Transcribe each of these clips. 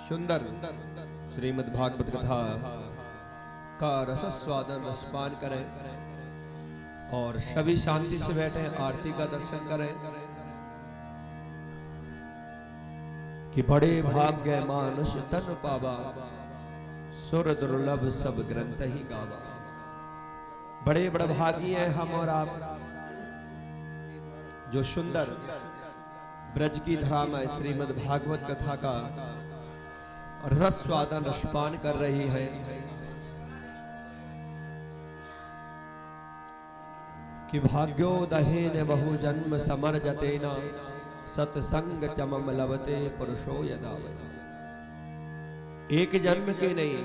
सुंदर श्रीमद् भागवत कथा का रसस्वादन रसपान करें और सभी शांति से बैठे आरती का दर्शन करें कि बड़े भाग्य मानुष तन पावा सुर दुर्लभ सब ग्रंथ ही गावा। बड़े बड़े भागी हैं हम और आप जो सुंदर ब्रज की धरा में श्रीमद् भागवत कथा का रसस्वादन रसपान कर रही है। कि भाग्योदहेन बहु जन्म समर जतेना सत्संग चमम लभते पुरुषो यदावय। एक जन्म के नहीं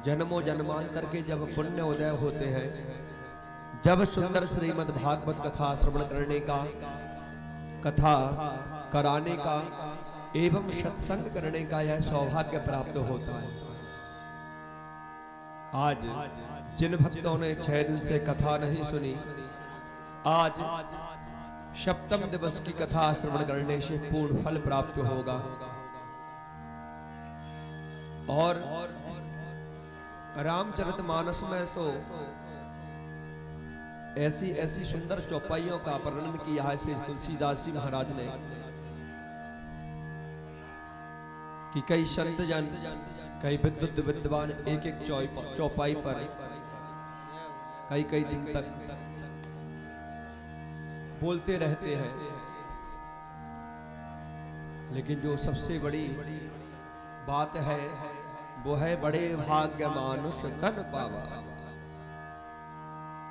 जन्मों जन्मांतर के जब पुण्य उदय होते हैं, जब सुंदर श्रीमद् भागवत कथा श्रवण करने का, कथा कराने का एवं सत्संग करने का यह सौभाग्य प्राप्त होता है। आज जिन भक्तों ने 6 दिन से कथा नहीं सुनी, आज सप्तम दिवस की कथा श्रवण करने से पूर्ण फल प्राप्त होगा। और रामचरितमानस में तो ऐसी ऐसी सुंदर चौपाइयों का वर्णन किया है श्री तुलसीदास जी महाराज ने कि कई संत जन, कई विद्युत विद्वान एक एक चौपाई पर कई कई दिन तक बोलते रहते हैं, लेकिन जो सबसे बड़ी बात है वो है बड़े भाग्य मानुष तन पावा।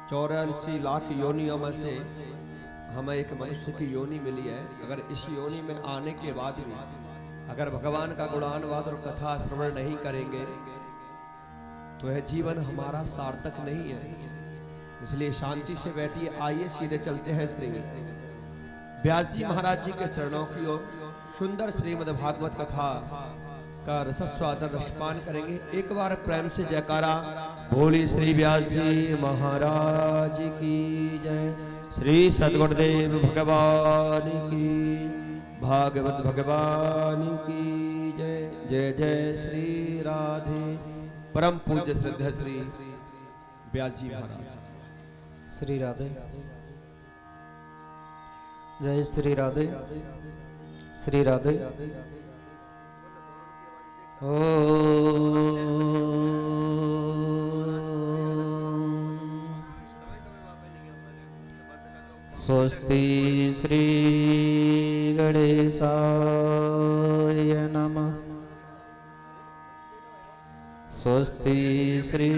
84 लाख योनियों में से हमें एक मनुष्य की योनि मिली है। अगर इस योनि में आने के बाद भी अगर भगवान का गुणानुवाद और कथा श्रवण नहीं करेंगे तो यह जीवन हमारा सार्थक नहीं है। इसलिए शांति से बैठिए, आइए सीधे चलते हैं श्री व्यास जी महाराज जी के चरणों की ओर। सुंदर श्रीमद् भागवत कथा का रसस्वादन रसपान करेंगे। एक बार प्रेम से जयकारा बोली श्री व्यास जी महाराज की जय। श्री सद्गुरुदेव भगवान की, भागवत भगवान की जय। जय जय श्री राधे। परम पूज्य श्रद्धा श्री व्यास जी महाराज। श्री राधे। जय श्री राधे। श्री राधे। ओ स्वस्ति श्री गणेशाय नमः। स्वस्ति श्री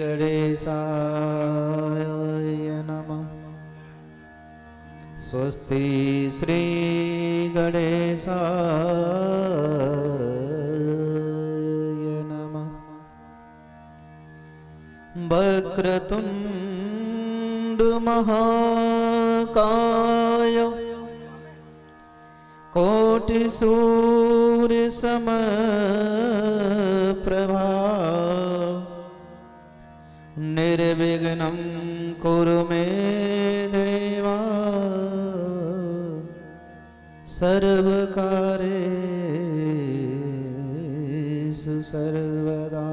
गणेशाय नमः। स्वस्ति श्री गणेशाय नमः। वक्रतुंड महाकाय कोटि सूर्य समप्रभा निर्विघ्नं कुरु मे देवा सर्वकार्येषु सर्वदा।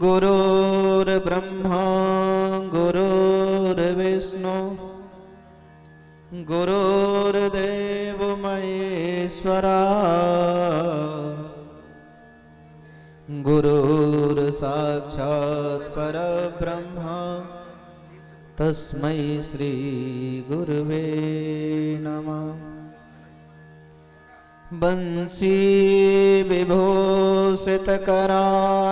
गुरुर्ब्रह्मा गुरुर्विष्णु गुरुर्देव महेश्वरा गुरुर्साक्षात् परब्रह्मा तस्मै श्री गुरुवे नमः। बंसी विभूषित करानवनीरदावा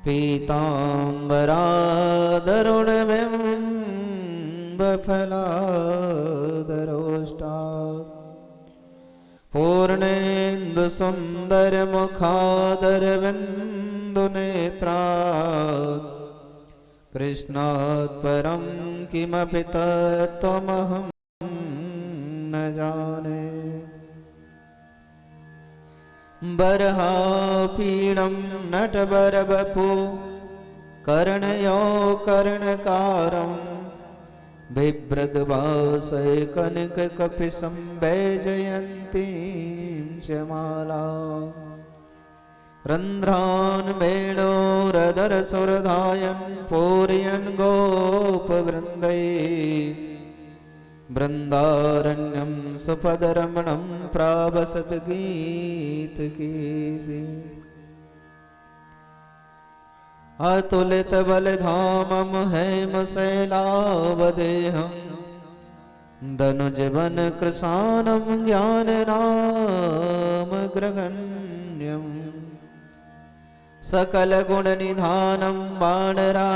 पीताम्बरादरुणबिम्बफलादरोष्टा पूर्णेन्दु सुन्दर मुखादरविन्दुनेत्रात् कृष्णात् परं किमपि तत्त्वमहं न जाने। बर्हापीडं नटवरवपु कर्णयो कर्णकारं बिभ्रद्भासै कनककपिशं वैजयन्तीं च माला रन्ध्रान् वेणोरधरसुरधायन् पूरयन् गोपवृन्दै वृन्दारण्यं सुपदरमणं प्रावसद्गीतगीते अतुलितबलधामं हेमशैलावदेहं दनुजवनकृशानं ज्ञाननामग्रगण्यं सकलगुणनिधानं वानराणामदेशं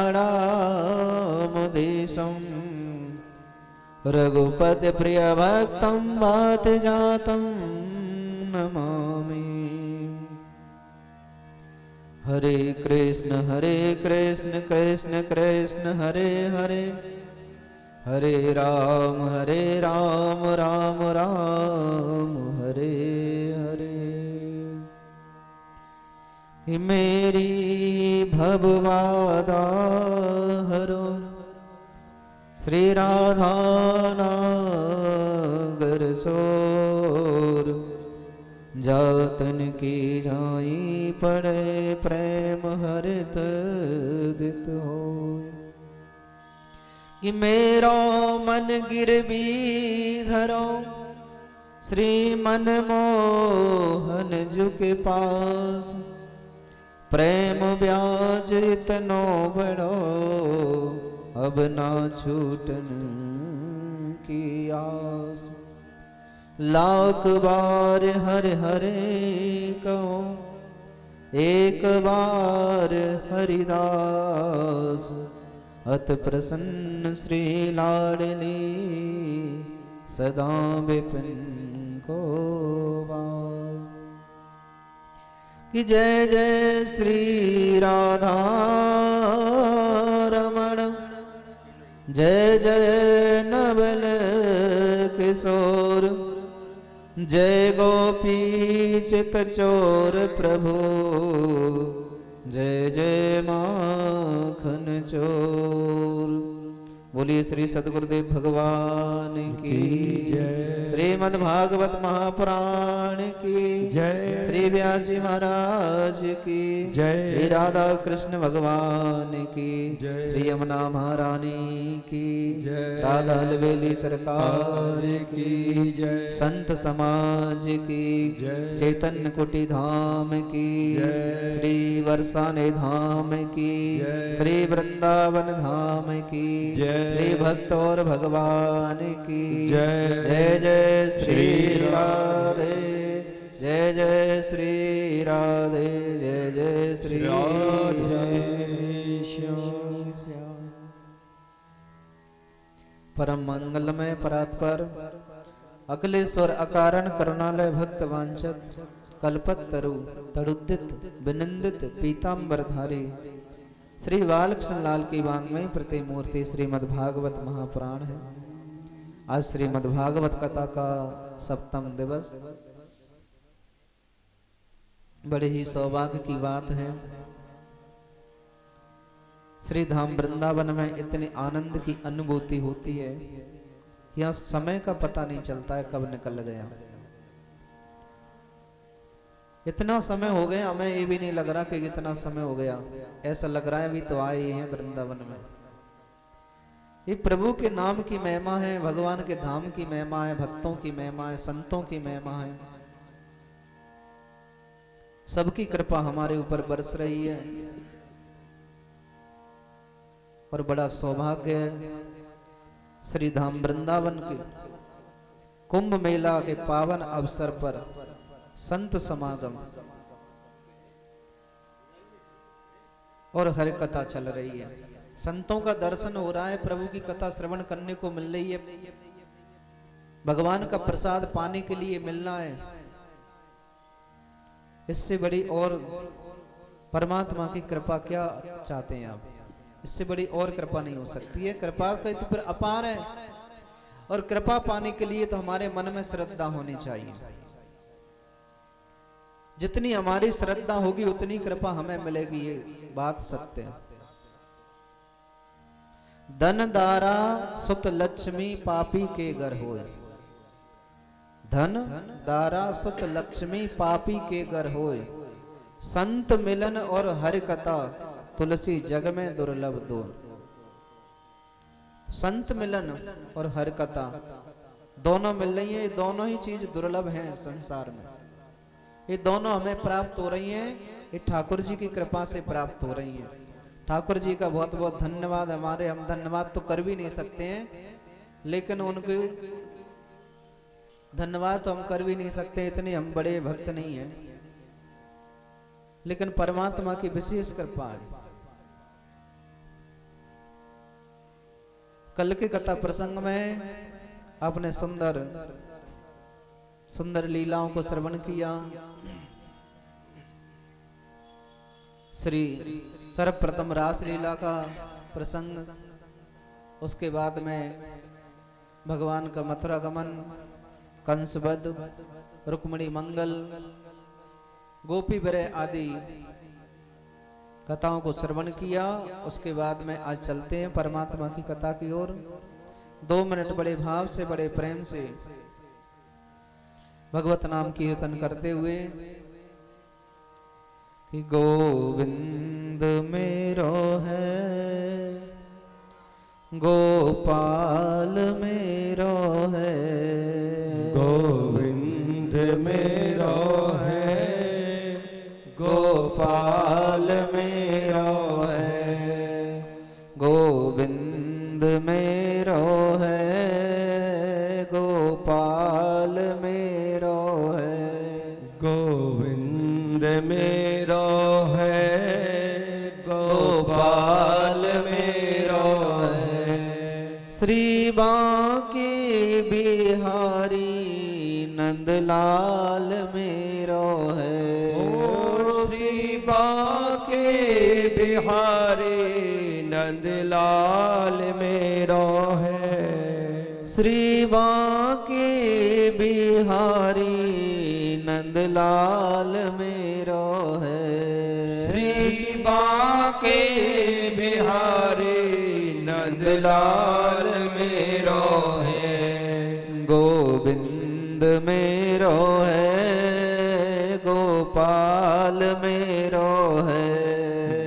रघुपतिप्रियभक्तं वातजातं नमामि। हरे कृष्ण कृष्ण कृष्ण हरे हरे, हरे राम राम राम हरे हरे। मेरी भवबाधा हरो श्री राधा नागर सोर, जातन की जाई पड़े प्रेम हरित दित हो। कि मेरा मन गिरवी धरो श्री मनमोहन जु के पास, प्रेम ब्याज इतनो बड़ो अब ना छूटन की आस। लाख बार हरे हरे कहो एक बार हरिदास, अत प्रसन्न श्री लाडली सदा विपिन को वास। कि जय जय श्री राधा रमण, जय जय नवल किशोर, जय गोपी चित चोर प्रभु, जय जय माखन चोर। बोलिए श्री सद्गुरुदेव भगवान की जय, श्रीमद् भागवत महापुराण की जय, श्री व्यास जी महाराज की जय, श्री राधा कृष्ण भगवान की जय, श्री यमुना महारानी की जय, राधा लवेली सरकार की जय, संत समाज की जय, चैतन्य कुटी धाम की जय, श्री बरसाने धाम की जय, श्री वृंदावन धाम की जय, श्री भक्त और भगवान की जय। जय जय श्री राधे, जय जय श्री राधे, जय जय श्री राधे श्याम। परम मंगलमय परात्पर अखिलेश्वर अकारण करुणालय भक्त वांछत कल्पतरु तड़ुदित विनिंदित पीतांबरधारी श्री बालकृष्ण लाल की वांग्मय प्रतिमूर्ति श्रीमद्भागवत महापुराण है। आज श्रीमद्भागवत कथा का सप्तम दिवस। बड़े ही सौभाग्य की बात है, श्री धाम वृंदावन में इतने आनंद की अनुभूति होती है कि यहाँ समय का पता नहीं चलता है कब निकल गया। इतना समय हो गया, हमें ये भी नहीं लग रहा कि कितना समय हो गया, ऐसा लग रहा है अभी तो आए ही हैं वृंदावन में। ये प्रभु के नाम की महिमा है, भगवान के धाम की महिमा है, भक्तों की महिमा है, संतों की महिमा है। सबकी कृपा हमारे ऊपर बरस रही है और बड़ा सौभाग्य है श्री धाम वृंदावन के कुंभ मेला के पावन अवसर पर संत समागम और हरि कथा चल रही है। संतों का दर्शन हो रहा है, प्रभु की कथा श्रवण करने को मिल रही है, भगवान का प्रसाद पाने के लिए मिलना है। इससे बड़ी और परमात्मा की कृपा क्या चाहते हैं आप? इससे बड़ी और कृपा नहीं हो सकती है। कृपा का तो फिर अपार है, और कृपा पाने के लिए तो हमारे मन में श्रद्धा होनी चाहिए। जितनी हमारी श्रद्धा होगी उतनी कृपा हमें मिलेगी, ये बात सत्य है। धन दारा सुत लक्ष्मी पापी के घर होए। धन दारा सुत लक्ष्मी पापी के घर होए। संत मिलन और हरि कथा तुलसी जग में दुर्लभ दो। संत मिलन और हरि कथा दोनों मिल रही है, ये दोनों ही चीज दुर्लभ हैं संसार में। ये दोनों हमें प्राप्त हो रही हैं, ये ठाकुर जी की कृपा से प्राप्त हो रही हैं। ठाकुर जी का बहुत बहुत धन्यवाद। हमारे हम धन्यवाद तो कर भी नहीं सकते हैं, लेकिन उनके धन्यवाद तो हम कर भी नहीं सकते, इतने हम बड़े भक्त नहीं हैं, लेकिन परमात्मा की विशेष कृपा है। कल की कथा प्रसंग में आपने सुंदर सुंदर लीलाओं को श्रवण किया। श्री सर्वप्रथम रास लीला का प्रसंग, उसके बाद में भगवान का मथुरा गमन, कंसवध, रुक्मिणी मंगल, गोपी विरह आदि कथाओं को श्रवण किया। उसके बाद में आज चलते हैं परमात्मा की कथा की ओर। 2 मिनट बड़े भाव से बड़े प्रेम से भगवत नाम कीर्तन करते हुए कि गोविंद मेरो है, गोपाल मेरो है, गोविंद मेरो है, गोपाल मेरो है, गोविंद मेरो है, गोपाल मेरो है, गोविंद मेरो है, गोपाल मेरो है। श्री बांके बिहारी नंदलाल मेरो है। श्री बांके बिहारी नंदलाल मेरो है। श्री बांके बिहारी नंदलाल मेरो है। श्री बांके बिहारी नंदलाल मेरो है। गोविंद मेरो है, गोपाल मेरो है,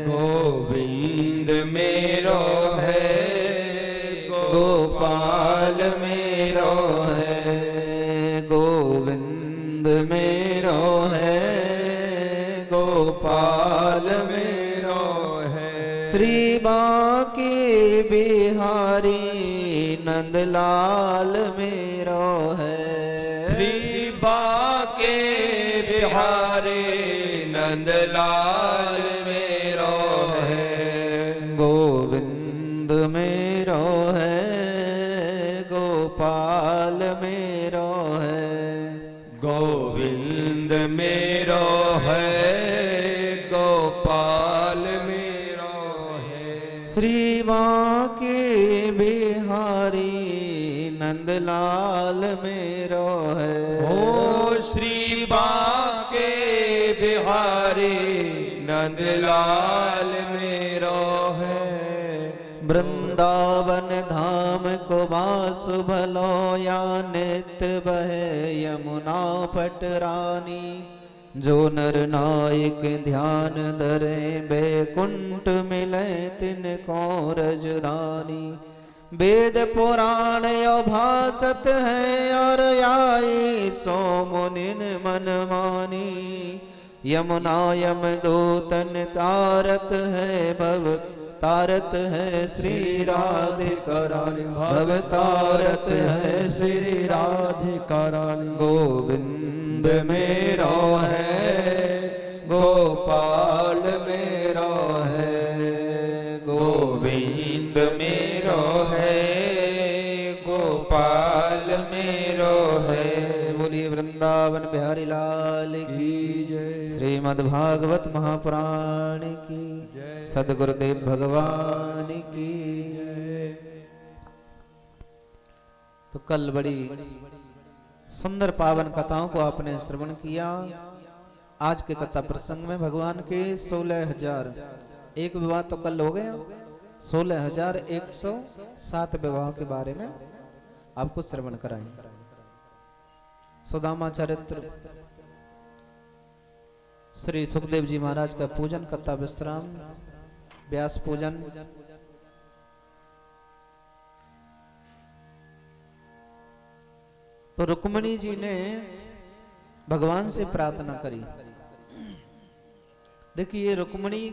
गोविंद मेरो है, गोपाल मेरो है, गोविंद मेरो है, गोपाल मेरो है। श्री बांके बिहारी नंदलाल मेरो है। श्री बांके बिहारी नंदलाल मेरो है। गोविंद मेरो है, गोपाल मेरो है, गोविंद मेरो है, गोपाल मेरो है। श्री बांके बिहारी नंदलाल मेरो है। ओ श्री बांके बिहारी नंदलाल मेरो है। वृंदावन धाम को वासु भलो या नित्य बहे यमुना पटरानी। जो नर नायक ध्यान धरे बैकुंठ मिले तिनको रजधानी। वेद पुराण भासत है और आई सो मुनिन मन मानी। यमुना यम दूतन तारत है भव तारत है श्री राधिका रानी। भव तारत है श्री राधिका रानी। गोविंद मेरो है, गोपाल मेरो है, गोविंद मेरो है, गोपाल मेरो है। बोलिए वृंदावन बिहारी लाल की जय। श्रीमद् भागवत महापुराण की जय। सद्गुरुदेव भगवान की जय। तो कल बड़ी सुंदर पावन कथाओं को आपने श्रवण किया। आज के कथा प्रसंग में भगवान के 16,000 एक विवाह तो कल हो गया, 16,107 विवाह के बारे में आपको श्रवण कराएंगे। सुदामा चरित्र, श्री सुखदेव जी महाराज का पूजन, कथा विश्राम, व्यास पूजन, तो रुक्मिणी जी ने भगवान से प्रार्थना करी। देखिए ये रुक्मिणी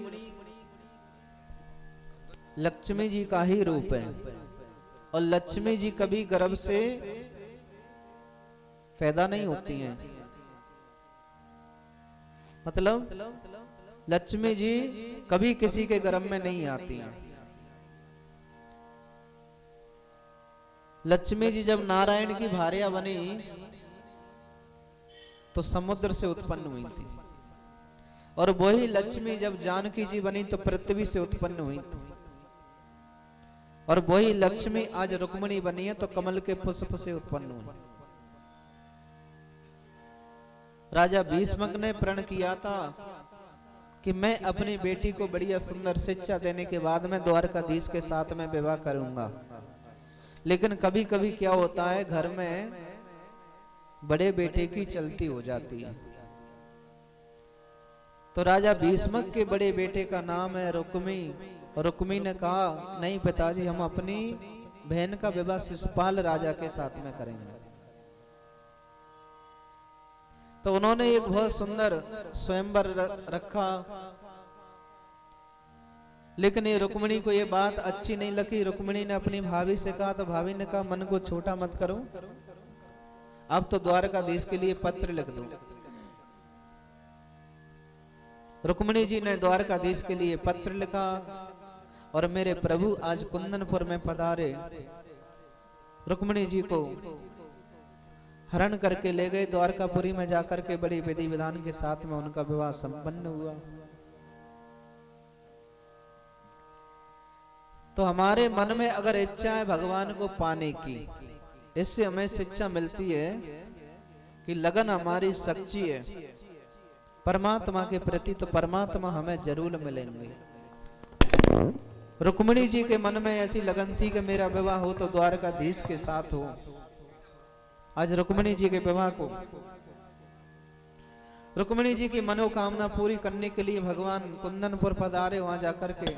लक्ष्मी जी का ही रूप है, और लक्ष्मी जी कभी गर्भ से पैदा नहीं होती हैं। मतलब लक्ष्मी जी कभी किसी के गर्भ में नहीं आती हैं। लक्ष्मी जी जब नारायण की भार्या बनी तो समुद्र से उत्पन्न हुई थी, और वही लक्ष्मी जब जानकी जी बनी तो पृथ्वी से उत्पन्न हुई थी, और वही लक्ष्मी आज रुक्मिणी बनी है तो कमल के पुष्प से उत्पन्न हुई। राजा भीष्मक ने प्रण किया था कि मैं अपनी बेटी को बढ़िया सुंदर शिक्षा देने के बाद मैं द्वारकाधीश के साथ में विवाह करूंगा। लेकिन कभी कभी क्या होता है, घर में बड़े बेटे की चलती हो जाती है। तो राजा भीष्मक के बड़े बेटे का नाम है रुक्मी, और रुक्मी ने कहा नहीं पिताजी, हम अपनी बहन का विवाह शिशुपाल राजा के साथ में करेंगे। तो उन्होंने एक बहुत सुंदर स्वयंवर रखा, लेकिन ये रुक्मिणी को ये बात अच्छी नहीं लगी। रुक्मिणी ने अपनी भाभी से कहा, तो भाभी ने कहा मन को छोटा मत करो, अब तो द्वारकाधीश के लिए पत्र लिख दो। रुक्मिणी जी ने द्वारकाधीश के लिए पत्र लिखा, और मेरे प्रभु आज कुंदनपुर में पधारे। रुक्मिणी जी को हरण करके ले गए, द्वारकापुरी में जाकर के बड़ी विधि विधान के साथ में उनका विवाह संपन्न हुआ। तो हमारे मन में अगर इच्छा है भगवान को पाने की, इससे हमें शिक्षा मिलती है कि लगन हमारी सच्ची है परमात्मा के प्रति, तो परमात्मा हमें जरूर मिलेंगे। रुक्मिणी जी के मन में ऐसी लगन थी कि मेरा विवाह हो तो द्वारकाधीश के साथ हो। आज रुक्मिणी जी के विवाह को, रुक्मिणी जी की मनोकामना पूरी करने के लिए भगवान कुंदनपुर पधारे। वहां जाकर के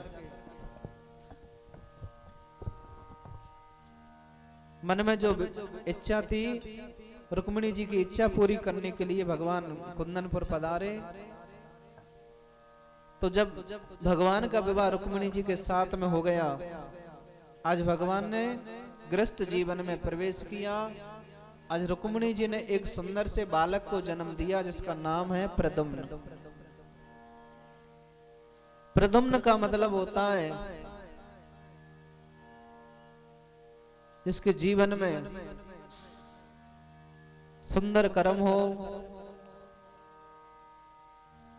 मन में जो इच्छा थी, रुक्मिणी जी की इच्छा पूरी करने के लिए भगवान कुंदनपुर पधारे। तो जब भगवान का विवाह रुक्मिणी जी के साथ में हो गया, आज भगवान ने गृहस्थ जीवन में प्रवेश किया। आज रुक्मिणी जी ने एक सुंदर से बालक को जन्म दिया जिसका नाम है प्रद्युम्न। प्रद्युम्न का मतलब होता है जिसके जीवन में सुंदर कर्म हो,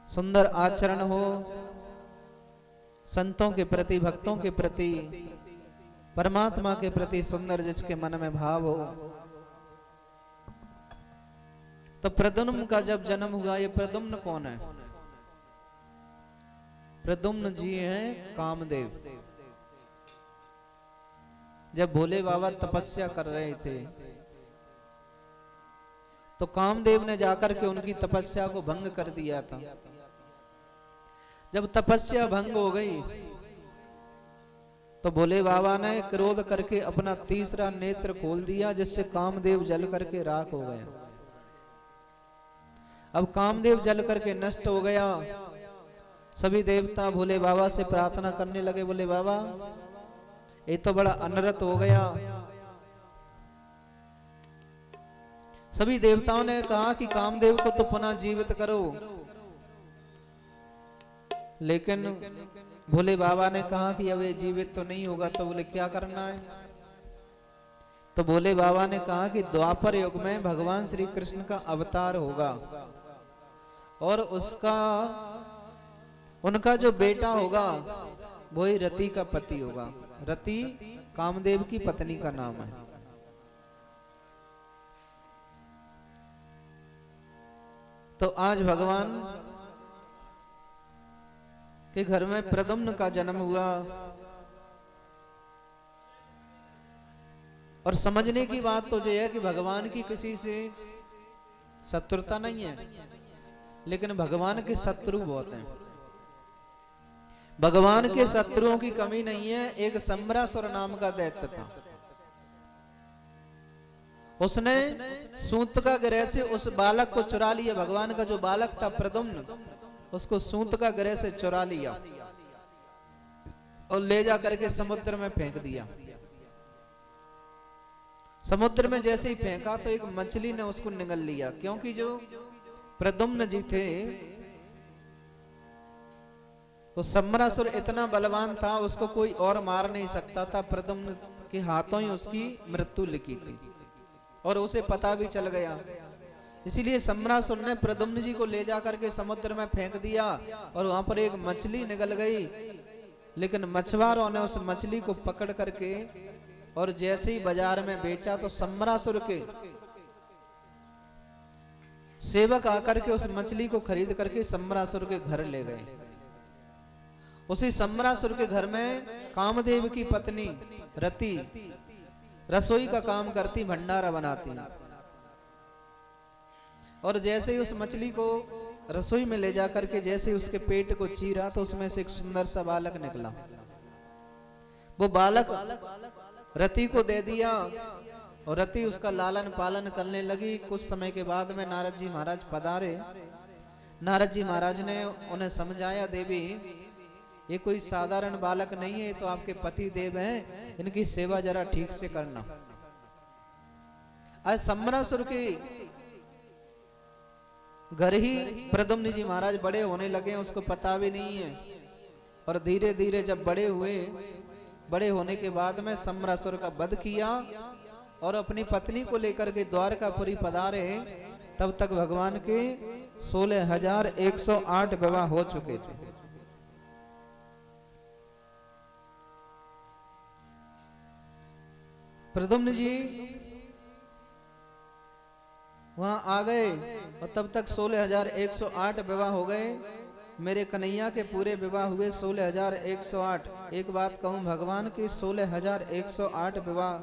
सुंदर आचरण हो, संतों के प्रति, भक्तों के प्रति, परमात्मा के प्रति सुंदर जिसके मन में भाव हो। तो प्रद्युम्न का जब जन्म हुआ, ये प्रद्युम्न कौन है? प्रद्युम्न जी हैं कामदेव। जब भोले बाबा तपस्या कर रहे थे तो कामदेव ने जाकर के उनकी तपस्या को भंग कर दिया था। जब तपस्या भंग हो गई तो भोले बाबा ने क्रोध करके अपना तीसरा नेत्र खोल दिया, जिससे कामदेव जल करके राख हो गए। अब कामदेव जल करके नष्ट हो गया। सभी देवता भोले बाबा से प्रार्थना करने लगे, बोले बाबा ये तो बड़ा अनर्थ हो गया। सभी देवताओं ने कहा कि कामदेव को तो पुनः जीवित करो, लेकिन भोले बाबा ने कहा कि अब ये जीवित तो नहीं होगा। तो बोले क्या करना है? तो भोले बाबा ने कहा कि द्वापर युग में भगवान श्री कृष्ण का अवतार होगा, और उनका जो बेटा होगा वही रति का पति होगा। रति कामदेव की पत्नी का नाम है। तो आज भगवान के घर में प्रद्युम्न का जन्म हुआ। और समझने की बात तो यह है कि भगवान की किसी से शत्रुता नहीं है, लेकिन भगवान के शत्रु बहुत हैं। भगवान के शत्रुओं की कमी नहीं है। एक सम्रासुर नाम का दैत्य था, उसने सूतका गृह से उस बालक को चुरा लिया। भगवान का जो बालक था प्रद्युम्न, उसको सूतका गृह से चुरा लिया और ले जा करके समुद्र में फेंक दिया। समुद्र में जैसे ही फेंका तो एक मछली ने उसको निगल लिया, क्योंकि जो प्रद्युम्न जी थे तो सम्रासुर इतना बलवान था, उसको कोई और मार नहीं सकता था। प्रद्युम्न के हाथों ही उसकी मृत्यु लिखी थी और उसे पता भी चल गया। इसीलिए सम्रासुर ने प्रद्युम्न जी को ले जाकर के समुद्र में फेंक दिया और वहां पर एक मछली निकल गई। लेकिन मछुआरों ने उस मछली को पकड़ करके और जैसे ही बाजार में बेचा तो सम्रासुर के सेवक आकर के उस मछली को खरीद करके सम्रासुर के घर ले गए। उसी सम्रासुर के घर में कामदेव की पत्नी रति रसोई का काम करती, भंडारा बनाती। और जैसे ही उस मछली को रसोई में ले जाकर के जैसे उसके पेट को चीरा तो उसमें से एक सुंदर सा बालक निकला। वो बालक रति को दे दिया और रति उसका लालन पालन करने लगी। कुछ समय के बाद में नारद जी महाराज पधारे। नारद जी महाराज ने उन्हें समझाया, देवी ये कोई साधारण बालक नहीं है, तो आपके पति देव हैं, इनकी सेवा जरा ठीक से करना। आज सम्रासुर के घर ही प्रद्युम्न जी महाराज बड़े होने लगे, उसको पता भी नहीं है। और धीरे धीरे जब बड़े हुए, बड़े होने के बाद में सम्रासुर का वध किया और अपनी पत्नी को लेकर के द्वारकापुरी पधारे। तब तक भगवान के 16,108 विवाह हो चुके थे। प्रद्युम्न जी वहां आ गए और तब तक 16,108 विवाह हो गए। मेरे कन्हैया के पूरे विवाह हुए 16,108। एक बात कहूं, भगवान के 16,108 विवाह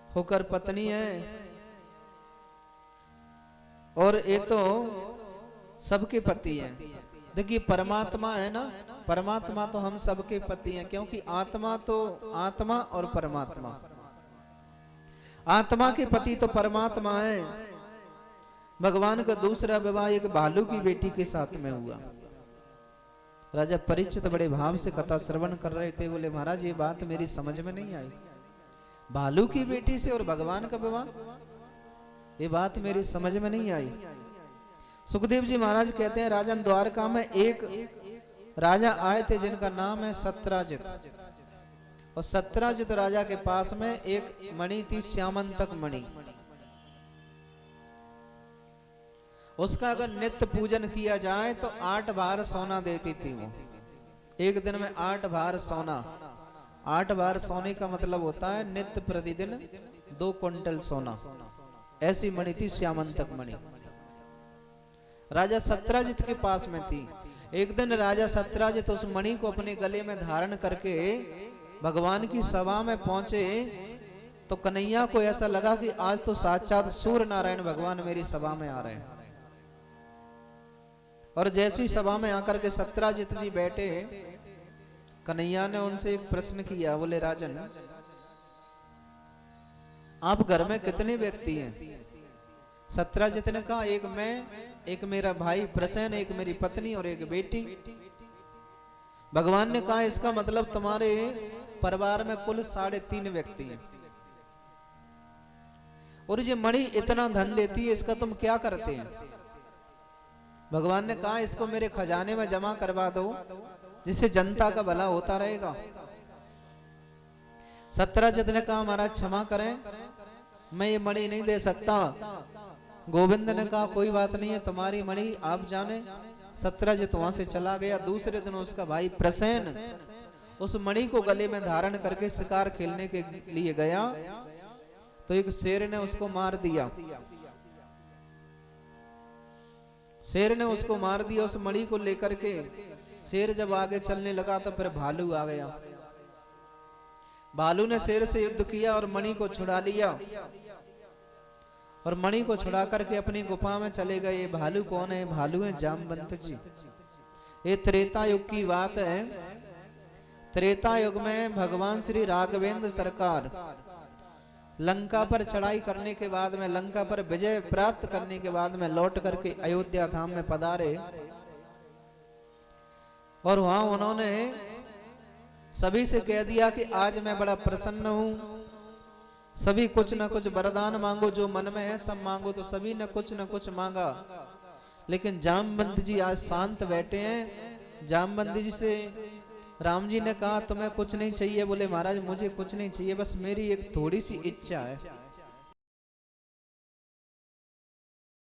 होकर पत्नी है, और ये तो सबके पति हैं। देखिए परमात्मा है ना, परमात्मा तो हम सबके पति हैं, क्योंकि आत्मा तो आत्मा और परमात्मा, आत्मा के पति तो परमात्मा है। भगवान का दूसरा विवाह एक भालू की बेटी के साथ में हुआ। राजा परीक्षित बड़े भाव से कथा श्रवण कर रहे थे। बोले महाराज ये बात मेरी समझ में नहीं आई, भालू की बेटी से और भगवान का विवाह, ये बात मेरी समझ में नहीं आई। सुखदेव जी महाराज कहते हैं, राजन द्वारका में एक राजा आए थे जिनका नाम है सत्राजित। और सत्राजित राजा के पास में एक मणि थी, श्यामंतक मणि। उसका अगर नित्य पूजन किया जाए तो 8 बार सोना देती थी वो। एक दिन में 8 बार सोना। 8 बार सोने का मतलब होता है नित्य प्रतिदिन 2 क्विंटल सोना। ऐसी मणि थी श्यामंतक मणि, राजा सत्राजित के पास में थी। एक दिन राजा सत्राजित उस मणि को अपने गले में धारण करके भगवान की सभा में पहुंचे तो कन्हैया को ऐसा लगा कि आज तो साक्षात सूर्य नारायण भगवान मेरी सभा में आ रहे हैं। और जैसी सभा में आकर के सत्राजित जी बैठे, कन्हैया ने उनसे एक प्रश्न किया। बोले राजन आप घर में कितने व्यक्ति हैं? सत्राजित ने कहा एक मैं, एक मेरा भाई प्रसेन, एक मेरी पत्नी और एक बेटी। भगवान ने कहा इसका मतलब तुम्हारे परिवार में कुल 3.5 व्यक्ति हैं। और ये मणि इतना धन देती है, इसका तुम क्या करते हैं? भगवान ने कहा इसको मेरे खजाने में जमा करवा दो, जिससे जनता का भला होता रहेगा। सत्राजित ने कहा महाराज क्षमा करें, मैं ये मणि नहीं दे सकता। गोविंद ने कहा कोई बात नहीं है, तुम्हारी मणि आप जाने। सत्राजित वहां से चला गया। दूसरे दिन उसका भाई प्रसेन उस मणि को गले में धारण करके शिकार खेलने के लिए गया तो एक शेर ने उसको मार दिया। शेर ने उसको मार दिया। उस मणि को लेकर के शेर जब आगे चलने लगा तो फिर भालू आ गया। भालू ने शेर से युद्ध किया और मणि को छुड़ा लिया, और मणि को छुड़ा करके अपनी गुफा में चले गए। ये भालू कौन है? भालू है जामवंत जी। ये त्रेता युग की बात है। त्रेता युग में भगवान श्री राघवेंद्र सरकार लंका पर चढ़ाई करने के बाद में, लंका पर विजय प्राप्त करने के बाद में लौट करके अयोध्या धाम में पधारे, और वहां उन्होंने सभी से कह दिया कि आज मैं बड़ा प्रसन्न हूं, सभी कुछ न कुछ वरदान मांगो, जो मन में है सब मांगो। तो सभी ने कुछ न कुछ मांगा, लेकिन जामवंत जी आज शांत बैठे हैं। जामवंत जी से राम जी ने कहा तुम्हें कुछ नहीं चाहिए? बोले महाराज मुझे कुछ नहीं चाहिए, बस मेरी एक थोड़ी सी इच्छा है।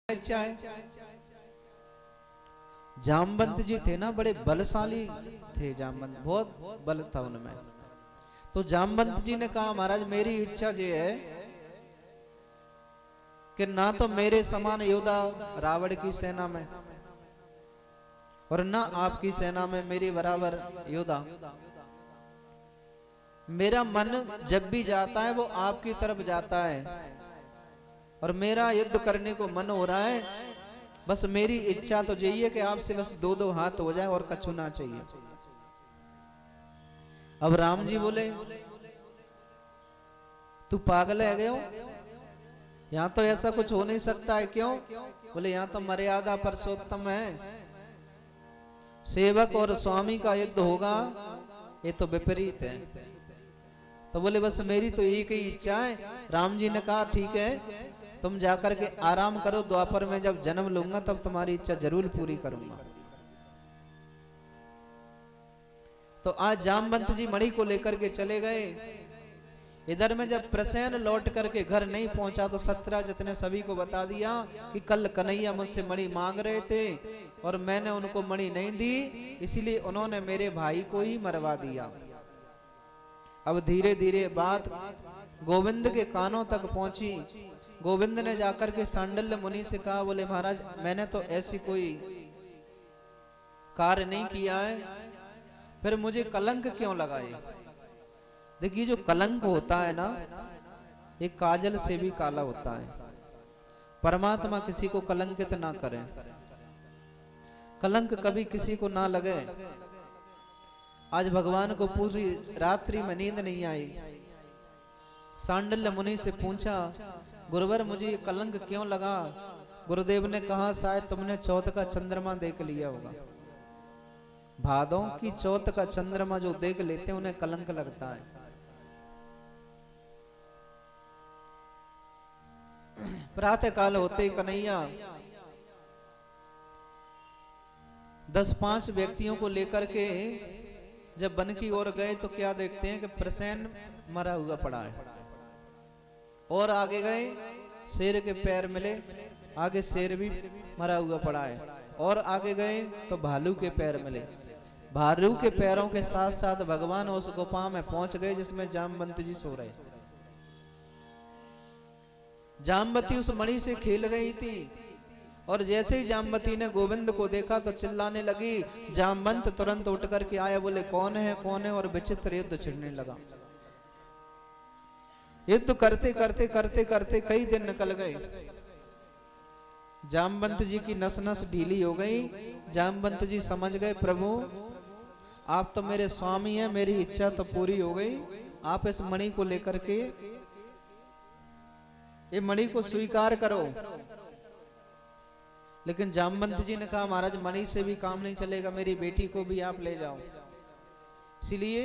इच्छा है। जामवंत जी थे ना, बड़े बलशाली थे जामवंत, बहुत बल था उनमें। तो जामवंत जी ने कहा महाराज मेरी इच्छा ये है कि ना तो मेरे समान योद्धा रावण की सेना में, और ना आपकी सेना में मेरे बराबर योद्धा। मेरा मन जब भी जाता है वो आपकी तरफ जाता है, और मेरा युद्ध करने को मन हो रहा है। बस मेरी इच्छा तो यही है कि आपसे बस दो दो हाथ हो जाए और कछु ना चाहिए। अब राम जी बोले तू पागल है गयो, यहां तो ऐसा कुछ हो नहीं सकता है। क्यों? बोले यहां तो मर्यादा पुरुषोत्तम है, सेवक और स्वामी का युद्ध होगा, ये तो विपरीत है। तो बोले बस मेरी तो एक ही इच्छा है। राम जी ने कहा ठीक है तुम जाकर के आराम करो, द्वापर में जब जन्म लूंगा तब तुम्हारी इच्छा जरूर पूरी करूंगा। तो आज जामवंत जी मणि को लेकर के चले गए। इधर में जब प्रसेन लौट करके घर नहीं पहुंचा तो सत्यराज ने सभी को बता दिया कि कल कन्हैया मुझसे मणि मांग रहे थे और मैंने उनको मणि नहीं दी, इसलिए उन्होंने मेरे भाई को ही मरवा दिया। अब धीरे धीरे बात गोविंद के कानों तक पहुंची। गोविंद ने जाकर के सांडल्य मुनि से कहा, बोले महाराज मैंने तो ऐसी कोई कार्य नहीं किया है, फिर मुझे कलंक क्यों लगाए? देखिए जो कलंक होता है ना, ये काजल से भी काला होता है। परमात्मा किसी को कलंकित ना करे, कलंक कभी किसी को ना लगे। आज भगवान को पूरी रात्रि में नींद नहीं आई। सांडल्य मुनि से पूछा, गुरुवर मुझे ये कलंक क्यों लगा? गुरुदेव ने कहा शायद तुमने चौथ का चंद्रमा देख लिया होगा। भादों की चौथ का चंद्रमा जो देख लेते हैं उन्हें कलंक लगता है। प्रातः काल होते कन्हैया 10-5 व्यक्तियों को लेकर के जब वन की ओर गए तो क्या देखते हैं कि प्रसेन मरा हुआ पड़ा है। और आगे गए शेर के पैर मिले, आगे शेर भी मरा हुआ पड़ा है। और आगे गए तो भालू के पैर मिले। भालू के पैरों के साथ साथ भगवान उस गुफा में पहुंच गए जिसमें जामवंत जी सो रहे। जामवती उस मणि से खेल रही थी, और जैसे ही जामवती ने गोविंद को देखा तो चिल्लाने लगी। जामवंत तुरंत उठ करके आया, बोले कौन है कौन है, और विचित्र युद्ध छिड़ने लगा। युद्ध करते करते करते करते कई दिन निकल गए। जामवंत जी की नस नस ढीली हो गई। जामवंत जी समझ गए प्रभु आप तो मेरे स्वामी हैं, मेरी इच्छा तो पूरी हो गई, आप इस मणि को लेकर के ये मणि को स्वीकार करो। लेकिन जामवंत जी ने कहा महाराज मणि से भी काम नहीं चलेगा, मेरी बेटी को भी आप ले जाओ। इसलिए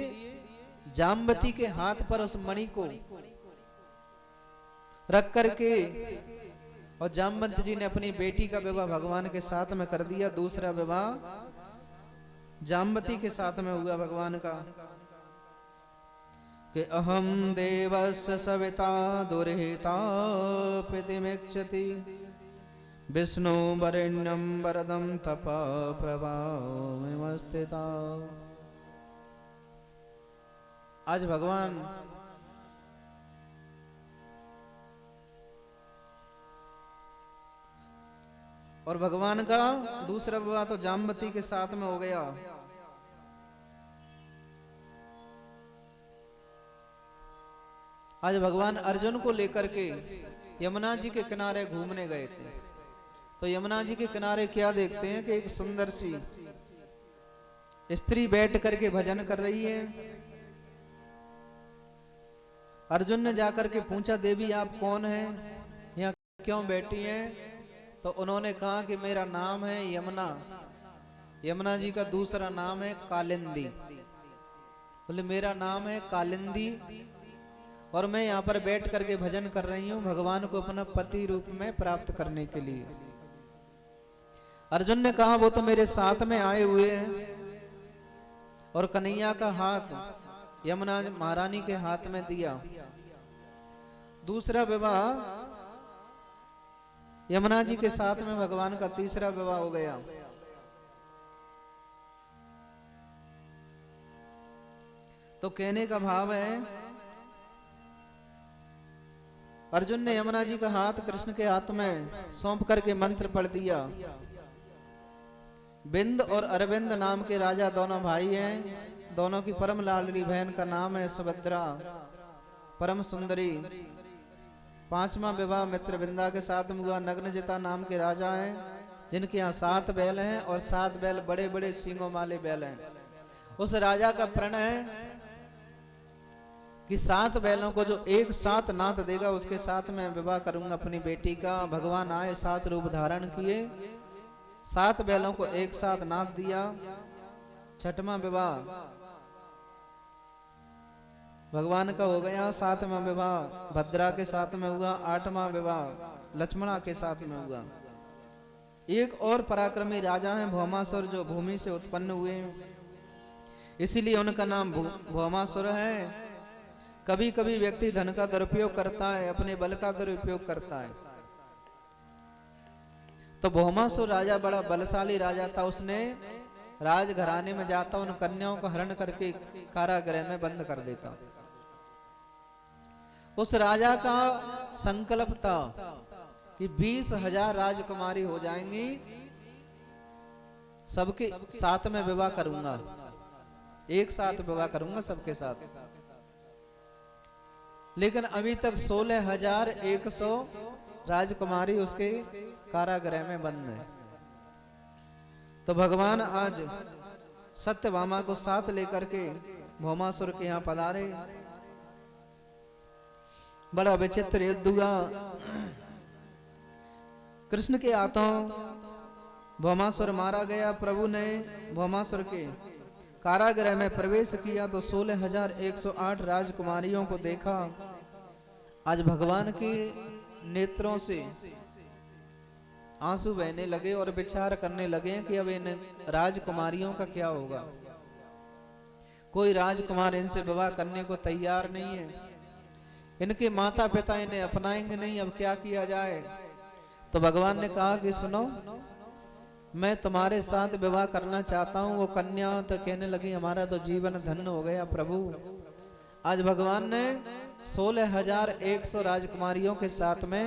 जामवती के हाथ पर उस मणि को रख करके और जामवंत जी ने अपनी बेटी का विवाह भगवान के साथ में कर दिया। दूसरा विवाह जामवती के साथ में हुआ भगवान का कि अहम देवस्य सविता दुर्हिता पितिमिच्छति विष्णु वरेण्यम वरदम तपा प्रभास्थिता। आज भगवान और भगवान का दूसरा विवाह तो जामवती के साथ में हो गया। आज भगवान अर्जुन को लेकर के यमुना जी के किनारे घूमने गए थे। तो यमुना जी के किनारे क्या देखते हैं कि एक सुंदर सी स्त्री बैठ करके भजन कर रही है। अर्जुन ने जाकर के पूछा, देवी आप कौन हैं, यहाँ क्यों बैठी हैं? तो उन्होंने कहा कि मेरा नाम है यमुना। यमुना जी का दूसरा नाम है कालिंदी। बोले मेरा नाम है कालिंदी और मैं यहाँ पर बैठ करके भजन कर रही हूँ भगवान को अपना पति रूप में प्राप्त करने के लिए। अर्जुन ने कहा वो तो मेरे साथ में आए हुए हैं। और कन्हैया का हाथ यमुना महारानी के हाथ में दिया। दूसरा विवाह यमुना जी के साथ में भगवान का तीसरा विवाह हो गया। तो कहने का भाव है, अर्जुन ने यमुना जी का हाथ कृष्ण के हाथ में सौंप करके मंत्र पढ़ दिया। बिंद और अरविंद नाम के राजा दोनों भाई हैं। दोनों की परम लाडली बहन का नाम है सुभद्रा, परम सुंदरी। पांचवा विवाह मित्रविंदा के साथ में हुआ। नग्नजिता नाम के राजा हैं जिनके यहाँ 7 बैल हैं और 7 बैल बड़े बड़े सींगों वाले बैल हैं। उस राजा का प्रण है कि 7 बैलों को जो एक साथ नाथ देगा उसके साथ मैं विवाह करूंगा अपनी बेटी का। भगवान आए 7 रूप धारण किए, 7 बैलों को एक साथ नाथ दिया। छठवां विवाह भगवान का हो गया। 7वां विवाह भद्रा के साथ में हुआ। 8वां विवाह लक्ष्मणा के साथ में हुआ। एक और पराक्रमी राजा हैं भौमासुर जो भूमि से उत्पन्न हुए हैं, इसीलिए उनका नाम भौमासुर है। कभी कभी व्यक्ति धन का दुरुपयोग करता है, अपने बल का दुरुपयोग करता है। तो भौमासुर राजा बड़ा बलशाली राजा था। उसने राजघराने में जाता उन कन्याओं को हरण करके कारागृह में बंद कर देता। उस राजा का संकल्प था कि 20,000 राजकुमारी हो जाएंगी, सबके साथ में विवाह करूंगा, एक साथ विवाह करूंगा सबके साथ। लेकिन अभी तक 16,100 राजकुमारी उसके कारागृह में बंद है। तो भगवान आज सत्यभामा को साथ लेकर के भौमासुर के यहाँ पधारे। बड़ा विचित्र युद्ध हुआ। कृष्ण के हाथों भौमासुर मारा गया। प्रभु ने भौमासुर के कारागृह में प्रवेश किया तो 16,108 राजकुमारियों को देखा। आज भगवान के नेत्रों से आंसू बहने लगे और विचार करने लगे कि अब इन राजकुमारियों का क्या होगा। कोई राजकुमार इनसे विवाह करने को तैयार नहीं है। इनके माता पिता इन्हें अपनाएंगे नहीं, अब क्या किया जाए। तो भगवान ने कहा कि सुनो, मैं तुम्हारे साथ विवाह करना चाहता हूँ। वो कन्या तो कहने लगी हमारा तो जीवन धन्य हो गया प्रभु। आज भगवान ने 16,100 राजकुमारियों के साथ में